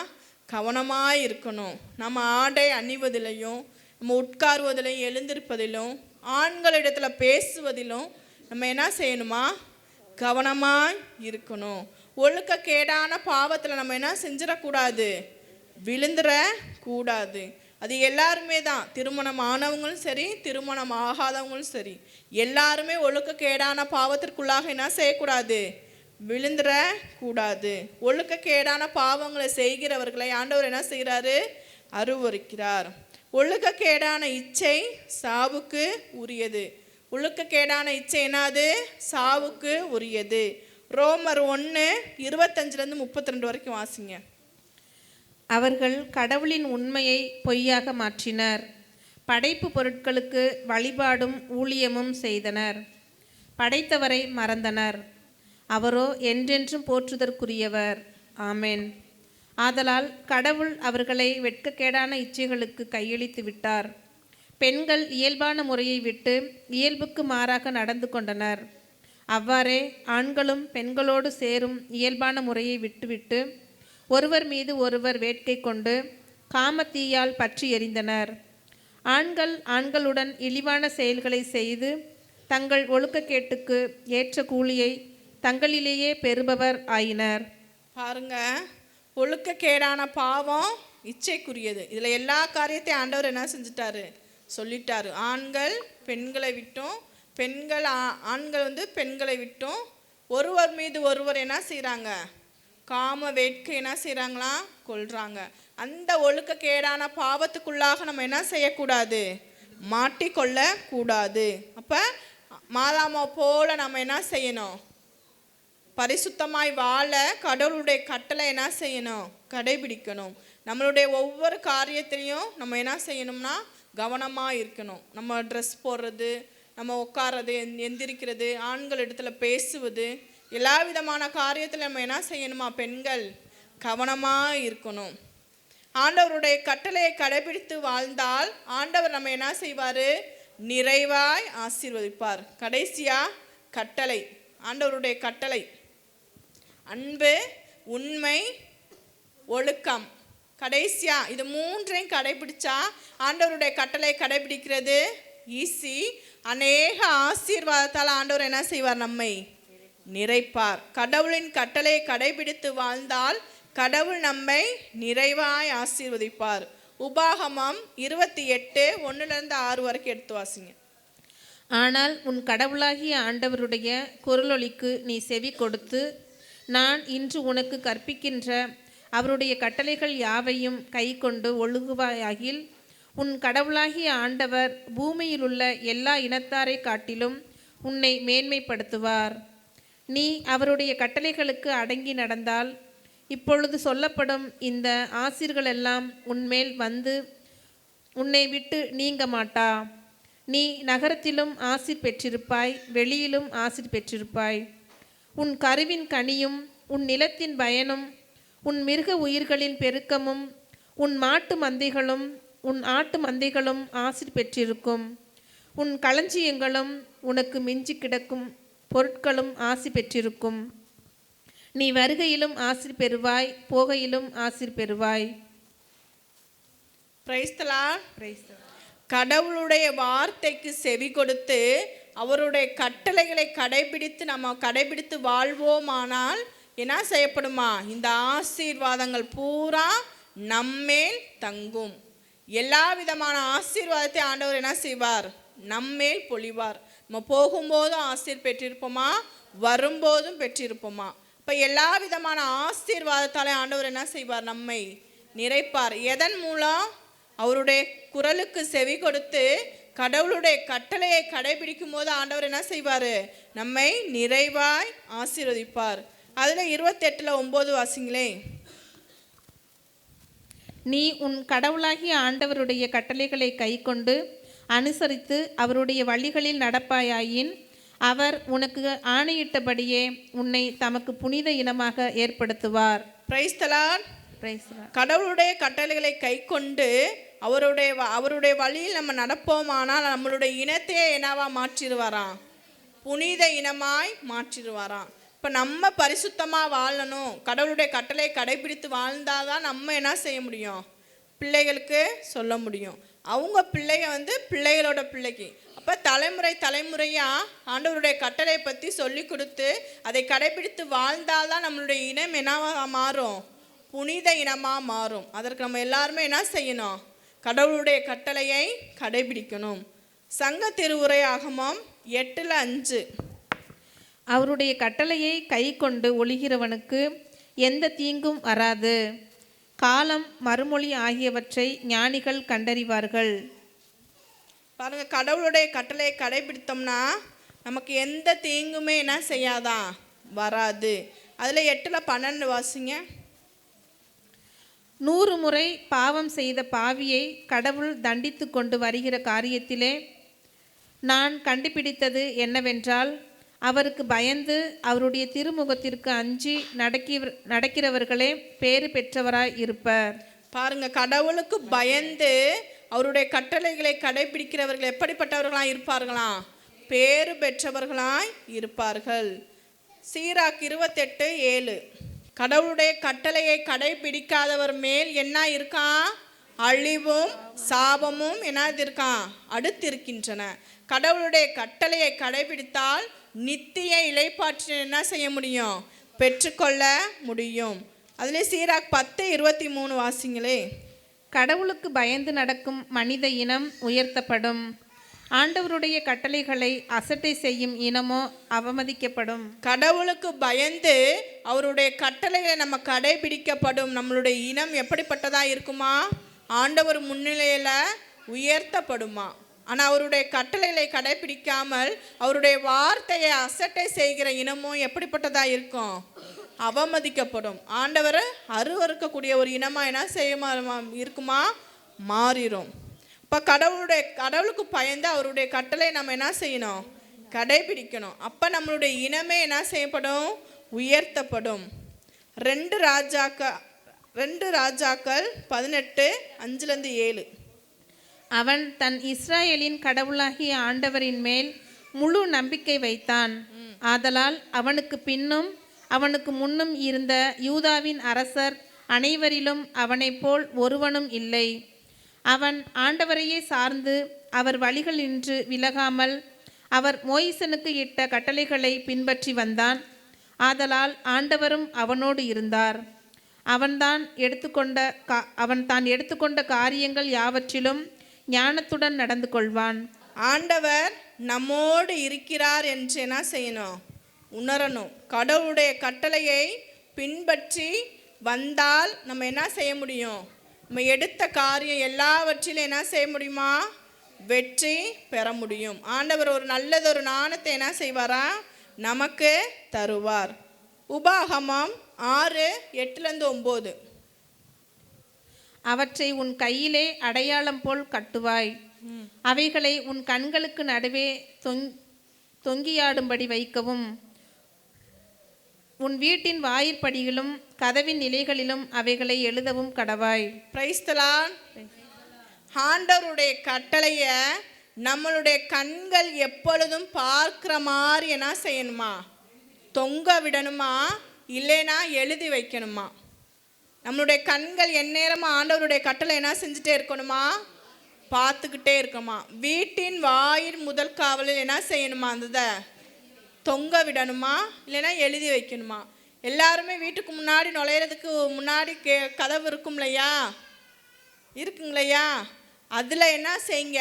Speaker 1: கவனமாக இருக்கணும். நம்ம ஆடை அணிவதிலையும், நம்ம உட்காருவதிலையும், எழுந்திருப்பதிலும், ஆண்களிடத்தில் பேசுவதிலும் நம்ம என்ன செய்யணுமா? கவனமாக இருக்கணும். ஒழுக்கக்கேடான பாவத்தில் நம்ம என்ன செஞ்சிடக்கூடாது? விழுந்துடக்கூடாது. அது எல்லாருமே தான், திருமணம் ஆனவங்களும் சரி, திருமணம் ஆகாதவங்களும் சரி, எல்லாருமே ஒழுக்கக்கேடான பாவத்திற்குள்ளாக என்ன செய்யக்கூடாது? விழுந்துடக்கூடாது. ஒழுக்கக்கேடான பாவங்களை செய்கிறவர்களை ஆண்டவர் என்ன செய்கிறாரு? அருவருக்கிறார். ஒழுக்கக்கேடான இச்சை சாவுக்கு உரியது. ஒழுக்கக்கேடான இச்சை என்னது? சாவுக்கு உரியது. ரோமர் 1:25-32 வரைக்கும் வாசிங்க.
Speaker 2: அவர்கள் கடவுளின் உண்மையை பொய்யாக மாற்றினர். படைப்பு பொருட்களுக்கு வழிபாடும் ஊழியமும் செய்தனர். படைத்தவரை மறந்தனர். அவரோ என்றென்றும் போற்றுதற்குரியவர். ஆமென். ஆதலால் கடவுள் அவர்களை வெட்கக்கேடான இச்சைகளுக்கு கையளித்து விட்டார். பெண்கள் இயல்பான முறையை விட்டு இயல்புக்கு மாறாக நடந்து கொண்டனர். அவ்வாறே ஆண்களும் பெண்களோடு சேரும் இயல்பான முறையை விட்டுவிட்டு ஒருவர் மீது ஒருவர் வேட்கை கொண்டு காமத்தீயால் பற்றி எறிந்தனர். ஆண்கள் ஆண்களுடன் இழிவான செயல்களை செய்து தங்கள் ஒழுக்கக்கேட்டுக்கு ஏற்ற கூலியை தங்களிலேயே பெறுபவர் ஆயினர்.
Speaker 1: பாருங்க, ஒழுக்கக்கேடான பாவம் இச்சைக்குரியது. இதில் எல்லா காரியத்தையும் ஆண்டவர் என்ன செஞ்சிட்டாரு, சொல்லிட்டாரு. ஆண்கள் பெண்களை விட்டும், ஆண்கள் பெண்களை விட்டும் ஒருவர் மீது ஒருவர் என்ன செய்கிறாங்க, காம வேட்கை என்ன செய்கிறாங்களாம், கொள்கிறாங்க. அந்த ஒழுக்கக்கேடான பாவத்துக்குள்ளாக நம்ம என்ன செய்யக்கூடாது, மாட்டிக்கொள்ள கூடாது. அப்போ மாதாமா போல நம்ம என்ன செய்யணும், பரிசுத்தமாய் வாழ கடவுளுடைய கட்டளை என்ன செய்யணும், கடைபிடிக்கணும். நம்மளுடைய ஒவ்வொரு காரியத்திலையும் நம்ம என்ன செய்யணும்னா கவனமாக இருக்கணும். நம்ம ட்ரெஸ் போடுறது, நம்ம உட்கார்றது, எந்திரிக்கிறது, ஆண்கள் இடத்துல பேசுவது, எல்லா விதமான காரியத்தில் நம்ம என்ன செய்யணுமா, பெண்கள் கவனமாக இருக்கணும். ஆண்டவருடைய கட்டளையை கடைபிடித்து வாழ்ந்தால் ஆண்டவர் நம்ம என்ன செய்வார், நிறைவாய் ஆசீர்வதிப்பார். கடைசியா கட்டளை, ஆண்டவருடைய கட்டளை அன்பு, உண்மை, ஒழுக்கம். கடைசியா இது மூன்றையும் கடைபிடிச்சா ஆண்டவருடைய கட்டளையை கடைபிடிக்கிறது ஈஸி. அநேக ஆசீர்வாதத்தால் ஆண்டவர் என்ன செய்வார், நம்மை நிறைப்பார். கடவுளின் கட்டளையை கடைபிடித்து வாழ்ந்தால் கடவுள் நம்மை நிறைவாய் ஆசீர்வதிப்பார். உபாகமம் 28:1-6 வரைக்கும் எடுத்து வாசிங்க.
Speaker 2: ஆனால் உன் கடவுளாகிய ஆண்டவருடைய குரலொலிக்கு நீ செவி கொடுத்து நான் இன்று உனக்கு கற்பிக்கின்ற அவருடைய கட்டளைகள் யாவையும் கை கொண்டு ஒழுகுவாயாகில் உன் கடவுளாகிய ஆண்டவர் பூமியிலுள்ள எல்லா இனத்தாரை காட்டிலும் உன்னை மேன்மைப்படுத்துவார். நீ அவருடைய கட்டளைகளுக்கு அடங்கி நடந்தால் இப்பொழுது சொல்லப்படும் இந்த ஆசீர்களெல்லாம் உன்மேல் வந்து உன்னை விட்டு நீங்க மாட்டா. நீ நகரத்திலும் ஆசீர் பெற்றிருப்பாய், வெளியிலும் ஆசீர் பெற்றிருப்பாய். உன் கருவின் கனியும் உன் நிலத்தின் பயனும் உன் மிருக உயிர்களின் பெருக்கமும் உன் மாட்டு மந்தைகளும் உன் ஆட்டு மந்தைகளும் ஆசீர் பெற்றிருக்கும். உன் களஞ்சியங்களும் உனக்கு மிஞ்சி கிடக்கும் பொருட்களும் ஆசி பெற்றிருக்கும். நீ வருகையிலும் ஆசீர் பெறுவாய், போகையிலும் ஆசீர் பெறுவாய்.
Speaker 1: Price the lord. கடவுளுடைய வார்த்தைக்கு செவி கொடுத்து அவருடைய கட்டளைகளை கடைபிடித்து வாழ்வோமானால் என்ன செய்யப்படுமா, இந்த ஆசீர்வாதங்கள் பூரா நம்மேல் தங்கும். எல்லா விதமான ஆசீர்வாதத்தை ஆண்டவர் என்ன செய்வார், நம்மேல் பொழிவார். நம்ம போகும்போதும் ஆசீர் பெற்றிருப்போமா, வரும்போதும் பெற்றிருப்போமா. இப்போ எல்லா விதமான ஆசீர்வாதத்தாலே ஆண்டவர் என்ன செய்வார், நம்மை நிறைப்பார். எதன் மூலம், அவருடைய குரலுக்கு செவி கொடுத்து கடவுளுடைய கட்டளையை கடைபிடிக்கும் போது ஆண்டவர் என்ன செய்வார், நம்மை நிறைவாய் ஆசீர்வதிப்பார். அதில் 28:9 வாசிங்களே.
Speaker 2: நீ உன் கடவுளாகிய ஆண்டவருடைய கட்டளைகளை கை கொண்டு அனுசரித்து அவருடைய வழிகளில் நடப்பாயாயின் அவர் உனக்கு ஆணையிட்டபடியே உன்னை தமக்கு புனித இனமாக ஏற்படுத்துவார்.
Speaker 1: Praise the lord. கடவுளுடைய கட்டளைகளை கை கொண்டு அவருடைய வழியில் நம்ம நடப்போமானால் நம்மளுடைய இனத்தையே என்னவா மாற்றிடுவாராம், புனித இனமாய் மாற்றிடுவாராம். இப்போ நம்ம பரிசுத்தமாக வாழணும், கடவுளுடைய கட்டளையை கடைபிடித்து வாழ்ந்தாதான் நம்ம என்ன செய்ய முடியும், பிள்ளைகளுக்கு சொல்ல முடியும். அவங்க பிள்ளைங்க பிள்ளைகளோட பிள்ளைக்கு. அப்போ தலைமுறையாக ஆண்டவருடைய கட்டளை பற்றி சொல்லி கொடுத்து அதை கடைபிடித்து வாழ்ந்தால்தான் நம்மளுடைய இனம் என்னவாக மாறும், புனித இனமாக மாறும். அதற்கு நம்ம எல்லாருமே என்ன செய்யணும், கடவுளுடைய கட்டளையை கடைபிடிக்கணும். சங்க திருவுரை ஆகமம் 8:5.
Speaker 2: அவருடைய கட்டளையை கை கொண்டு ஒழிகிறவனுக்கு எந்த தீங்கும் வராது. காலம், மறுமொழி ஆகியவற்றை ஞானிகள் கண்டறிவார்கள்.
Speaker 1: பாருங்க, கடவுளுடைய கட்டளையை கடைபிடித்தோம்னா நமக்கு எந்த தீங்குமே என்ன செய்யாதான், வராது. அதில் 8:12 வாசிங்க.
Speaker 2: 100 முறை பாவம் செய்த பாவியை கடவுள் தண்டித்து கொண்டு வருகிற காரியத்திலே நான் கண்டுபிடித்தது என்னவென்றால், அவருக்கு பயந்து அவருடைய திருமுகத்திற்கு அஞ்சி நடக்கிறவர்களே பேறு பெற்றவராய் இருப்பர்.
Speaker 1: பாருங்க, கடவுளுக்கு பயந்து அவருடைய கட்டளைகளை கடைபிடிக்கிறவர்கள் எப்படிப்பட்டவர்களாய் இருப்பார்களாம்? பேறு பெற்றவர்களாய் இருப்பார்கள். சீராக் 28:7. கடவுளுடைய கட்டளையை கடைபிடிக்காதவர் மேல் என்ன இருக்கான்? அழிவும் சாபமும் என்னது இருக்கான்? அடுத்திருக்கின்றன. கடவுளுடைய கட்டளையை கடைபிடித்தால் நித்திய இளைப்பாற்றினை என்ன செய்ய முடியும்? பெற்றுக்கொள்ள முடியும். அதிலே சீராக் 10:23 வாசிங்களே.
Speaker 2: கடவுளுக்கு பயந்து நடக்கும் மனித இனம் உயர்த்தப்படும், ஆண்டவருடைய கட்டளைகளை அசட்டை செய்யும் இனமோ அவமதிக்கப்படும்.
Speaker 1: கடவுளுக்கு பயந்து அவருடைய கட்டளைகளை நம்ம கடைபிடிக்கப்படும் நம்மளுடைய இனம் எப்படிப்பட்டதா இருக்குமா? ஆண்டவர் முன்னிலையில உயர்த்தப்படுமா? ஆனால் அவருடைய கட்டளைகளை கடைபிடிக்காமல் அவருடைய வார்த்தையை அசட்டை செய்கிற இனமும் எப்படிப்பட்டதா இருக்கும்? அவமதிக்கப்படும். ஆண்டவர் அருவருக்கக்கூடிய ஒரு இனமாக என்ன செய்ய இருக்குமா? மாறிடும். இப்போ கடவுளுக்கு பயந்து அவருடைய கட்டளை நம்ம என்ன செய்யணும்? கடைபிடிக்கணும். அப்போ நம்மளுடைய இனமே என்ன செய்யப்படும்? உயர்த்தப்படும். 2 ராஜாக்கள் 18:5-7.
Speaker 2: அவன் தன் இஸ்ராயேலின் கடவுளாகிய ஆண்டவரின் மேல் முழு நம்பிக்கை வைத்தான். ஆதலால் அவனுக்கு பின்னும் அவனுக்கு முன்னும் இருந்த யூதாவின் அரசர் அனைவரிலும் அவனைப் போல் ஒருவனும் இல்லை. அவன் ஆண்டவரையே சார்ந்து அவர் வழிகளினின்று விலகாமல் அவர் மோயிசனுக்கு இட்ட கட்டளைகளை பின்பற்றி வந்தான். ஆதலால் ஆண்டவரும் அவனோடு இருந்தார். அவன் தான் எடுத்துக்கொண்ட காரியங்கள் யாவற்றிலும் ஞானத்துடன் நடந்து கொள்வான்.
Speaker 1: ஆண்டவர் நம்மோடு இருக்கிறார் என்று என்ன செய்யணும்? உணரணும். கடவுளுடைய கட்டளையை பின்பற்றி வந்தால் நம்ம என்ன செய்ய முடியும்? நம்ம எடுத்த காரியம் எல்லாவற்றிலும் என்ன செய்ய முடியுமா? வெற்றி பெற முடியும். ஆண்டவர் ஒரு நல்லதொரு நாணத்தை என்ன செய்வாரா? நமக்கு தருவார். உபாகமம் 6:8-9.
Speaker 2: அவற்றை உன் கையிலே அடையாளம் போல் கட்டுவாய். அவைகளை உன் கண்களுக்கு நடுவே தொங்கியாடும்படி வைக்கவும். உன் வீட்டின் வாயிற்படியிலும் கதவின் நிலைகளிலும் அவைகளை எழுதவும் கடவாய்.
Speaker 1: Price the Lord. ஆண்டவருடைய கட்டளைய நம்மளுடைய கண்கள் எப்பொழுதும் பார்க்கிற மாதிரி என்ன செய்யணுமா? தொங்க விடணுமா? இல்லைனா எழுதி வைக்கணுமா? நம்மளுடைய கண்கள் எந்நேரமா ஆண்டவருடைய கட்டளை என்ன செஞ்சுட்டே இருக்கணுமா? பார்த்துக்கிட்டே இருக்கணுமா? வீட்டின் வாயில் முதல் காவலில் என்ன செய்யணுமா? அந்த தொங்க விடணுமா? இல்லைன்னா எழுதி வைக்கணுமா? எல்லாருமே வீட்டுக்கு முன்னாடி நுழையிறதுக்கு முன்னாடி கதவு இருக்கும் இல்லையா? இருக்குங்களையா? அதில் என்ன செய்யுங்க?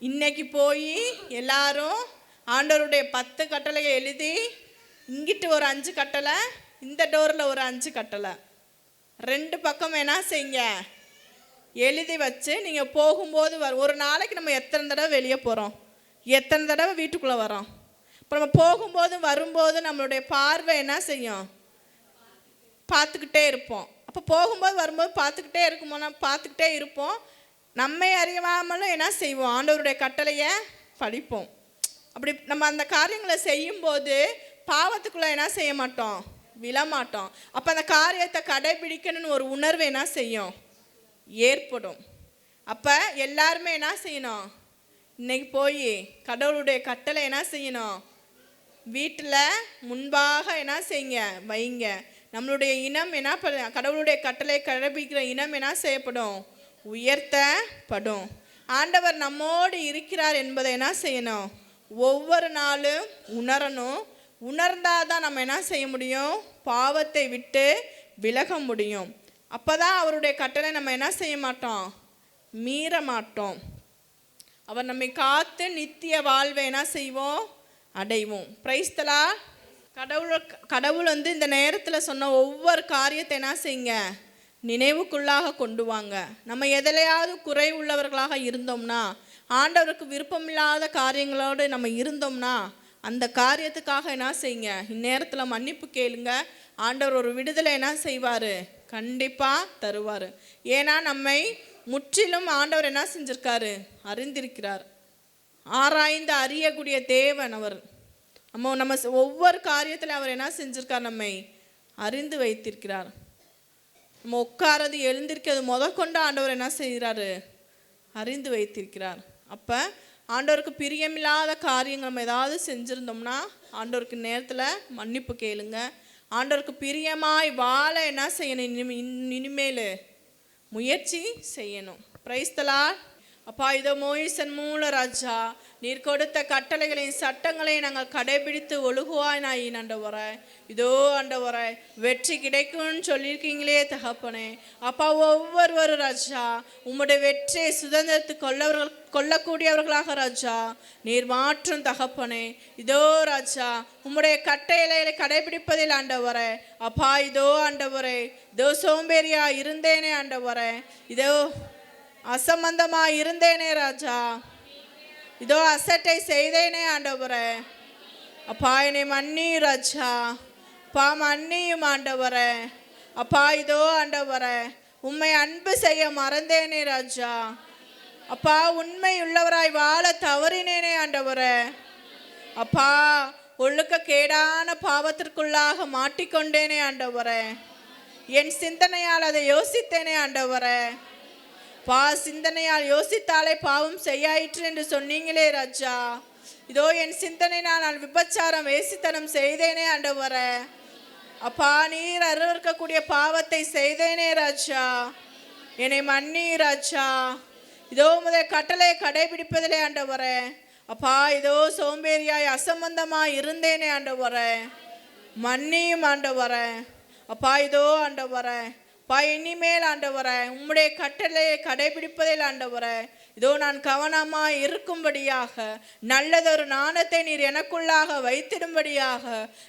Speaker 1: இன்னைக்கு போய் எல்லாரும் ஆண்டவருடைய 10 கட்டளையை எழுதி, இங்கிட்டு ஒரு 5 கட்டளை, இந்த டோரில் ஒரு 5 கட்டளை, 2 பக்கம் என்ன செய்யுங்க? எழுதி வச்சு நீங்கள் போகும்போது ஒரு நாளைக்கு நம்ம எத்தனை தடவை வெளியே போகிறோம், எத்தனை தடவை வீட்டுக்குள்ளே வரோம். இப்போ நம்ம போகும்போதும் வரும்போது நம்மளுடைய பார்வை என்ன செய்யும்? பார்த்துக்கிட்டே இருப்போம். அப்போ போகும்போது வரும்போது பார்த்துக்கிட்டே இருப்போம். நம்மை அறியாமலும் என்ன செய்வோம்? ஆண்டவருடைய கட்டளையை படிப்போம். அப்படி நம்ம அந்த காரியங்களை செய்யும்போது பாவத்துக்குள்ளே என்ன செய்ய மாட்டோம்? விழமாட்டோம். அப்போ அந்த காரியத்தை கடைபிடிக்கணும்னு ஒரு உணர்வு என்ன செய்யும்? ஏற்படும். அப்போ எல்லாருமே என்ன செய்யணும்? இன்னைக்கு போய் கடவுளுடைய கட்டளை என்ன செய்யணும்? வீட்டில் முன்பாக என்ன செய்யுங்க? வைங்க. நம்மளுடைய இனம் என்ன கடவுளுடைய கட்டளை கடைபிடிக்கிற இனம் என்ன செய்யப்படும்? உயர்த்தப்படும். ஆண்டவர் நம்மோடு இருக்கிறார் என்பதை என்ன செய்யணும்? ஒவ்வொரு நாளும் உணரணும். உணர்ந்தாதான் நம்ம என்ன செய்ய முடியும்? பாவத்தை விட்டு விலக முடியும். அப்போ தான் அவருடைய கட்டளை நம்ம என்ன செய்ய மாட்டோம்? மீற மாட்டோம். அவர் நம்மை காத்து நித்திய வாழ்வை என்ன செய்வோம்? அடைவோம். Price the Lord. கடவுள் இந்த நேரத்தில் சொன்ன ஒவ்வொரு காரியத்தை என்ன செய்யுங்க? நினைவுக்குள்ளாக கொண்டு வாங்க. நம்ம எதிலையாவது குறை உள்ளவர்களாக இருந்தோம்னா, ஆண்டவருக்கு விருப்பமில்லாத காரியங்களோடு நம்ம இருந்தோம்னா, அந்த காரியத்துக்காக என்ன செய்யுங்க? இந்நேரத்தில் மன்னிப்பு கேளுங்க. ஆண்டவர் ஒரு விடுதலை என்ன செய்வார்? கண்டிப்பா தருவார். ஏன்னா நம்மை முற்றிலும் ஆண்டவர் என்ன செஞ்சிருக்காரு? அறிந்திருக்கிறார். ஆராய்ந்து அறியக்கூடிய தேவன் அவர். நம்ம ஒவ்வொரு காரியத்தில் அவர் என்ன செஞ்சிருக்கார்? நம்மை அறிந்து வைத்திருக்கிறார். நம்ம உட்காரது எழுந்திருக்கிறது முதற்கொண்டு ஆண்டவர் என்ன செய்கிறாரு? அறிந்து வைத்திருக்கிறார். அப்போ ஆண்டவருக்கு பிரியமில்லாத காரியங்கள் நம்ம ஏதாவது செஞ்சுருந்தோம்னா ஆண்டவருக்கு நேரத்தில் மன்னிப்பு கேளுங்க. ஆண்டவருக்கு பிரியமாய் வாழ என்ன செய்யணும்? இனிமேல் முயற்சி செய்யணும். Price the Lord. அப்பா, இதோ மோயிசன் மூல ராஜா, நீர் கொடுத்த கட்டளைகளையும் சட்டங்களையும் நாங்கள் கடைபிடித்து ஒழுகுவாய் நான் ஆண்டவரே. இதோ ஆண்டவரே, வெற்றி கிடைக்கும்னு சொல்லியிருக்கீங்களே தகப்பனே. அப்பா, ஒவ்வொரு ராஜா உம்முடைய வெற்றியை சுதந்திரத்து கொள்ளக்கூடியவர்களாக ராஜா நீர் மாற்றும் தகப்பனே. இதோ ராஜா உம்முடைய கட்டளைகளை கடைபிடிப்பதில் ஆண்டவரே. அப்பா, இதோ ஆண்டவரே, இதோ சோம்பேறியா இருந்தேனே ஆண்டவரே, இதோ அசம்பந்தமா இருந்தேனே ராஜா, இதோ அசட்டை செய்தேனே ஆண்டவரே. அப்பா, என்னை மன்னி ராஜா, அப்பா மன்னியும் ஆண்டவரே. அப்பா, இதோ ஆண்டவரே, உம்மை அன்பு செய்ய மறந்தேனே ராஜா. அப்பா, உண்மை உள்ளவராய் வாழ தவறினேனே ஆண்டவரே. அப்பா, ஒழுக்க கேடான பாவத்திற்குள்ளாக மாட்டிக்கொண்டேனே ஆண்டவரே. என் சிந்தனையால் அதை யோசித்தேனே ஆண்டவரே. சிந்தனையால் யோசித்தாலே பாவம் செய்யாயிற்று என்று சொன்னீங்களே ராஜா. இதோ என் சிந்தனையால் நான் விபச்சாரம் வேசித்தனம் செய்தேனே ஆண்டவரே. அப்பா, நீர் அருவருக்கக்கூடிய பாவத்தை செய்தேனே ராஜா. என்னை மன்னி ராஜா. இதோ முதல் கட்டளை கடைபிடிப்பதிலே ஆண்டவரே. அப்பா, இதோ சோம்பேறியாய் அசம்பந்தமாய் இருந்தேனே ஆண்டவரே, மன்னியும் ஆண்டவரே. அப்பா, இதோ ஆண்டவரே, இனிமேல் ஆண்டவரே உம்முடைய கட்டளையை கடைபிடிப்பதில் ஆண்டவரே இதோ நான் கவனமாய் இருக்கும்படியாக நல்லதொரு நாணத்தை நீர் எனக்குள்ளாக வைத்திடும்படியாக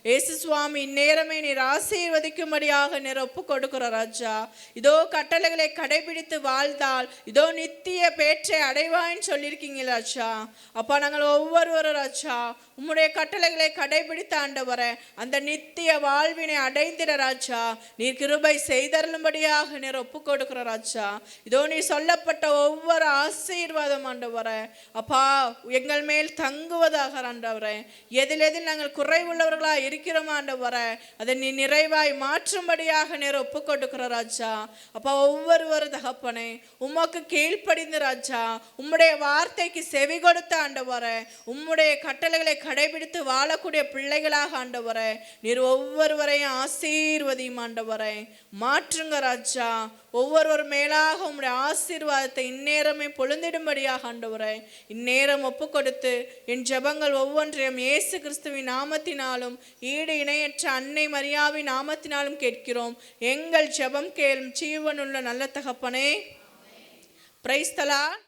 Speaker 1: இயேசு சுவாமி இந்நேரமே நீர் ஆசீர்வதிக்கும்படியாக நீர் ஒப்பு கொடுக்கிற ராஜா. இதோ கட்டளைகளை கடைபிடித்து வாழ்ந்தால் இதோ நித்திய பேற்றை அடைவாயின்னு சொல்லியிருக்கீங்க ராஜா. அப்பா, நாங்கள் ஒவ்வொரு ராஜா உம்முடைய கட்டளைகளை கடைபிடித்த ஆண்டவரே அந்த நித்திய வாழ்வினை அடைந்திட ராஜா நீர் கிருபை செய்தருளும்படியாக நீர் ஒப்பு கொடுக்கிற ராஜா. இதோ நீ சொல்லப்பட்ட ஒவ்வொரு ஆசீர்வாதம் ஆண்டவரே அப்பா எங்கள் மேல் தங்குவதாக ஆண்டவரே. எதில் நாங்கள் குறைவுள்ளவர்களா இருக்கிறோம் ஆண்டவரே அதை நீ நிறைவாய் மாற்றும்படியாக நீர் ஒப்பு கொடுக்கிற ராஜா. அப்பா, ஒவ்வொரு தகப்பனே உமக்கு கீழ்ப்படிந்து ராஜா உம்முடைய வார்த்தைக்கு செவி கொடுத்த ஆண்டவரே உம்முடைய கட்டளைகளை கடைபிடித்து வாழக்கூடிய பிள்ளைகளாக ஆண்டவரே நீர் ஒவ்வொருவரையும் ஆசீர்வதியும் ஆண்டவரே. மாற்றுங்க ராஜா. ஒவ்வொரு மேலாக உம்முடைய ஆசீர்வாதத்தை இந்நேரமே பொழுந்திடும்படியாக ஆண்டவரே இந்நேரம் ஒப்பு கொடுத்து என் ஜெபங்கள் ஒவ்வொன்றையும் இயேசு கிறிஸ்துவின் நாமத்தினாலும் ஈடு இணையற்ற அன்னை மரியாவின் நாமத்தினாலும் கேட்கிறோம். எங்கள் ஜெபம் கேளும் ஜீவனுள்ள நல்ல தகப்பனே. Price the Lord.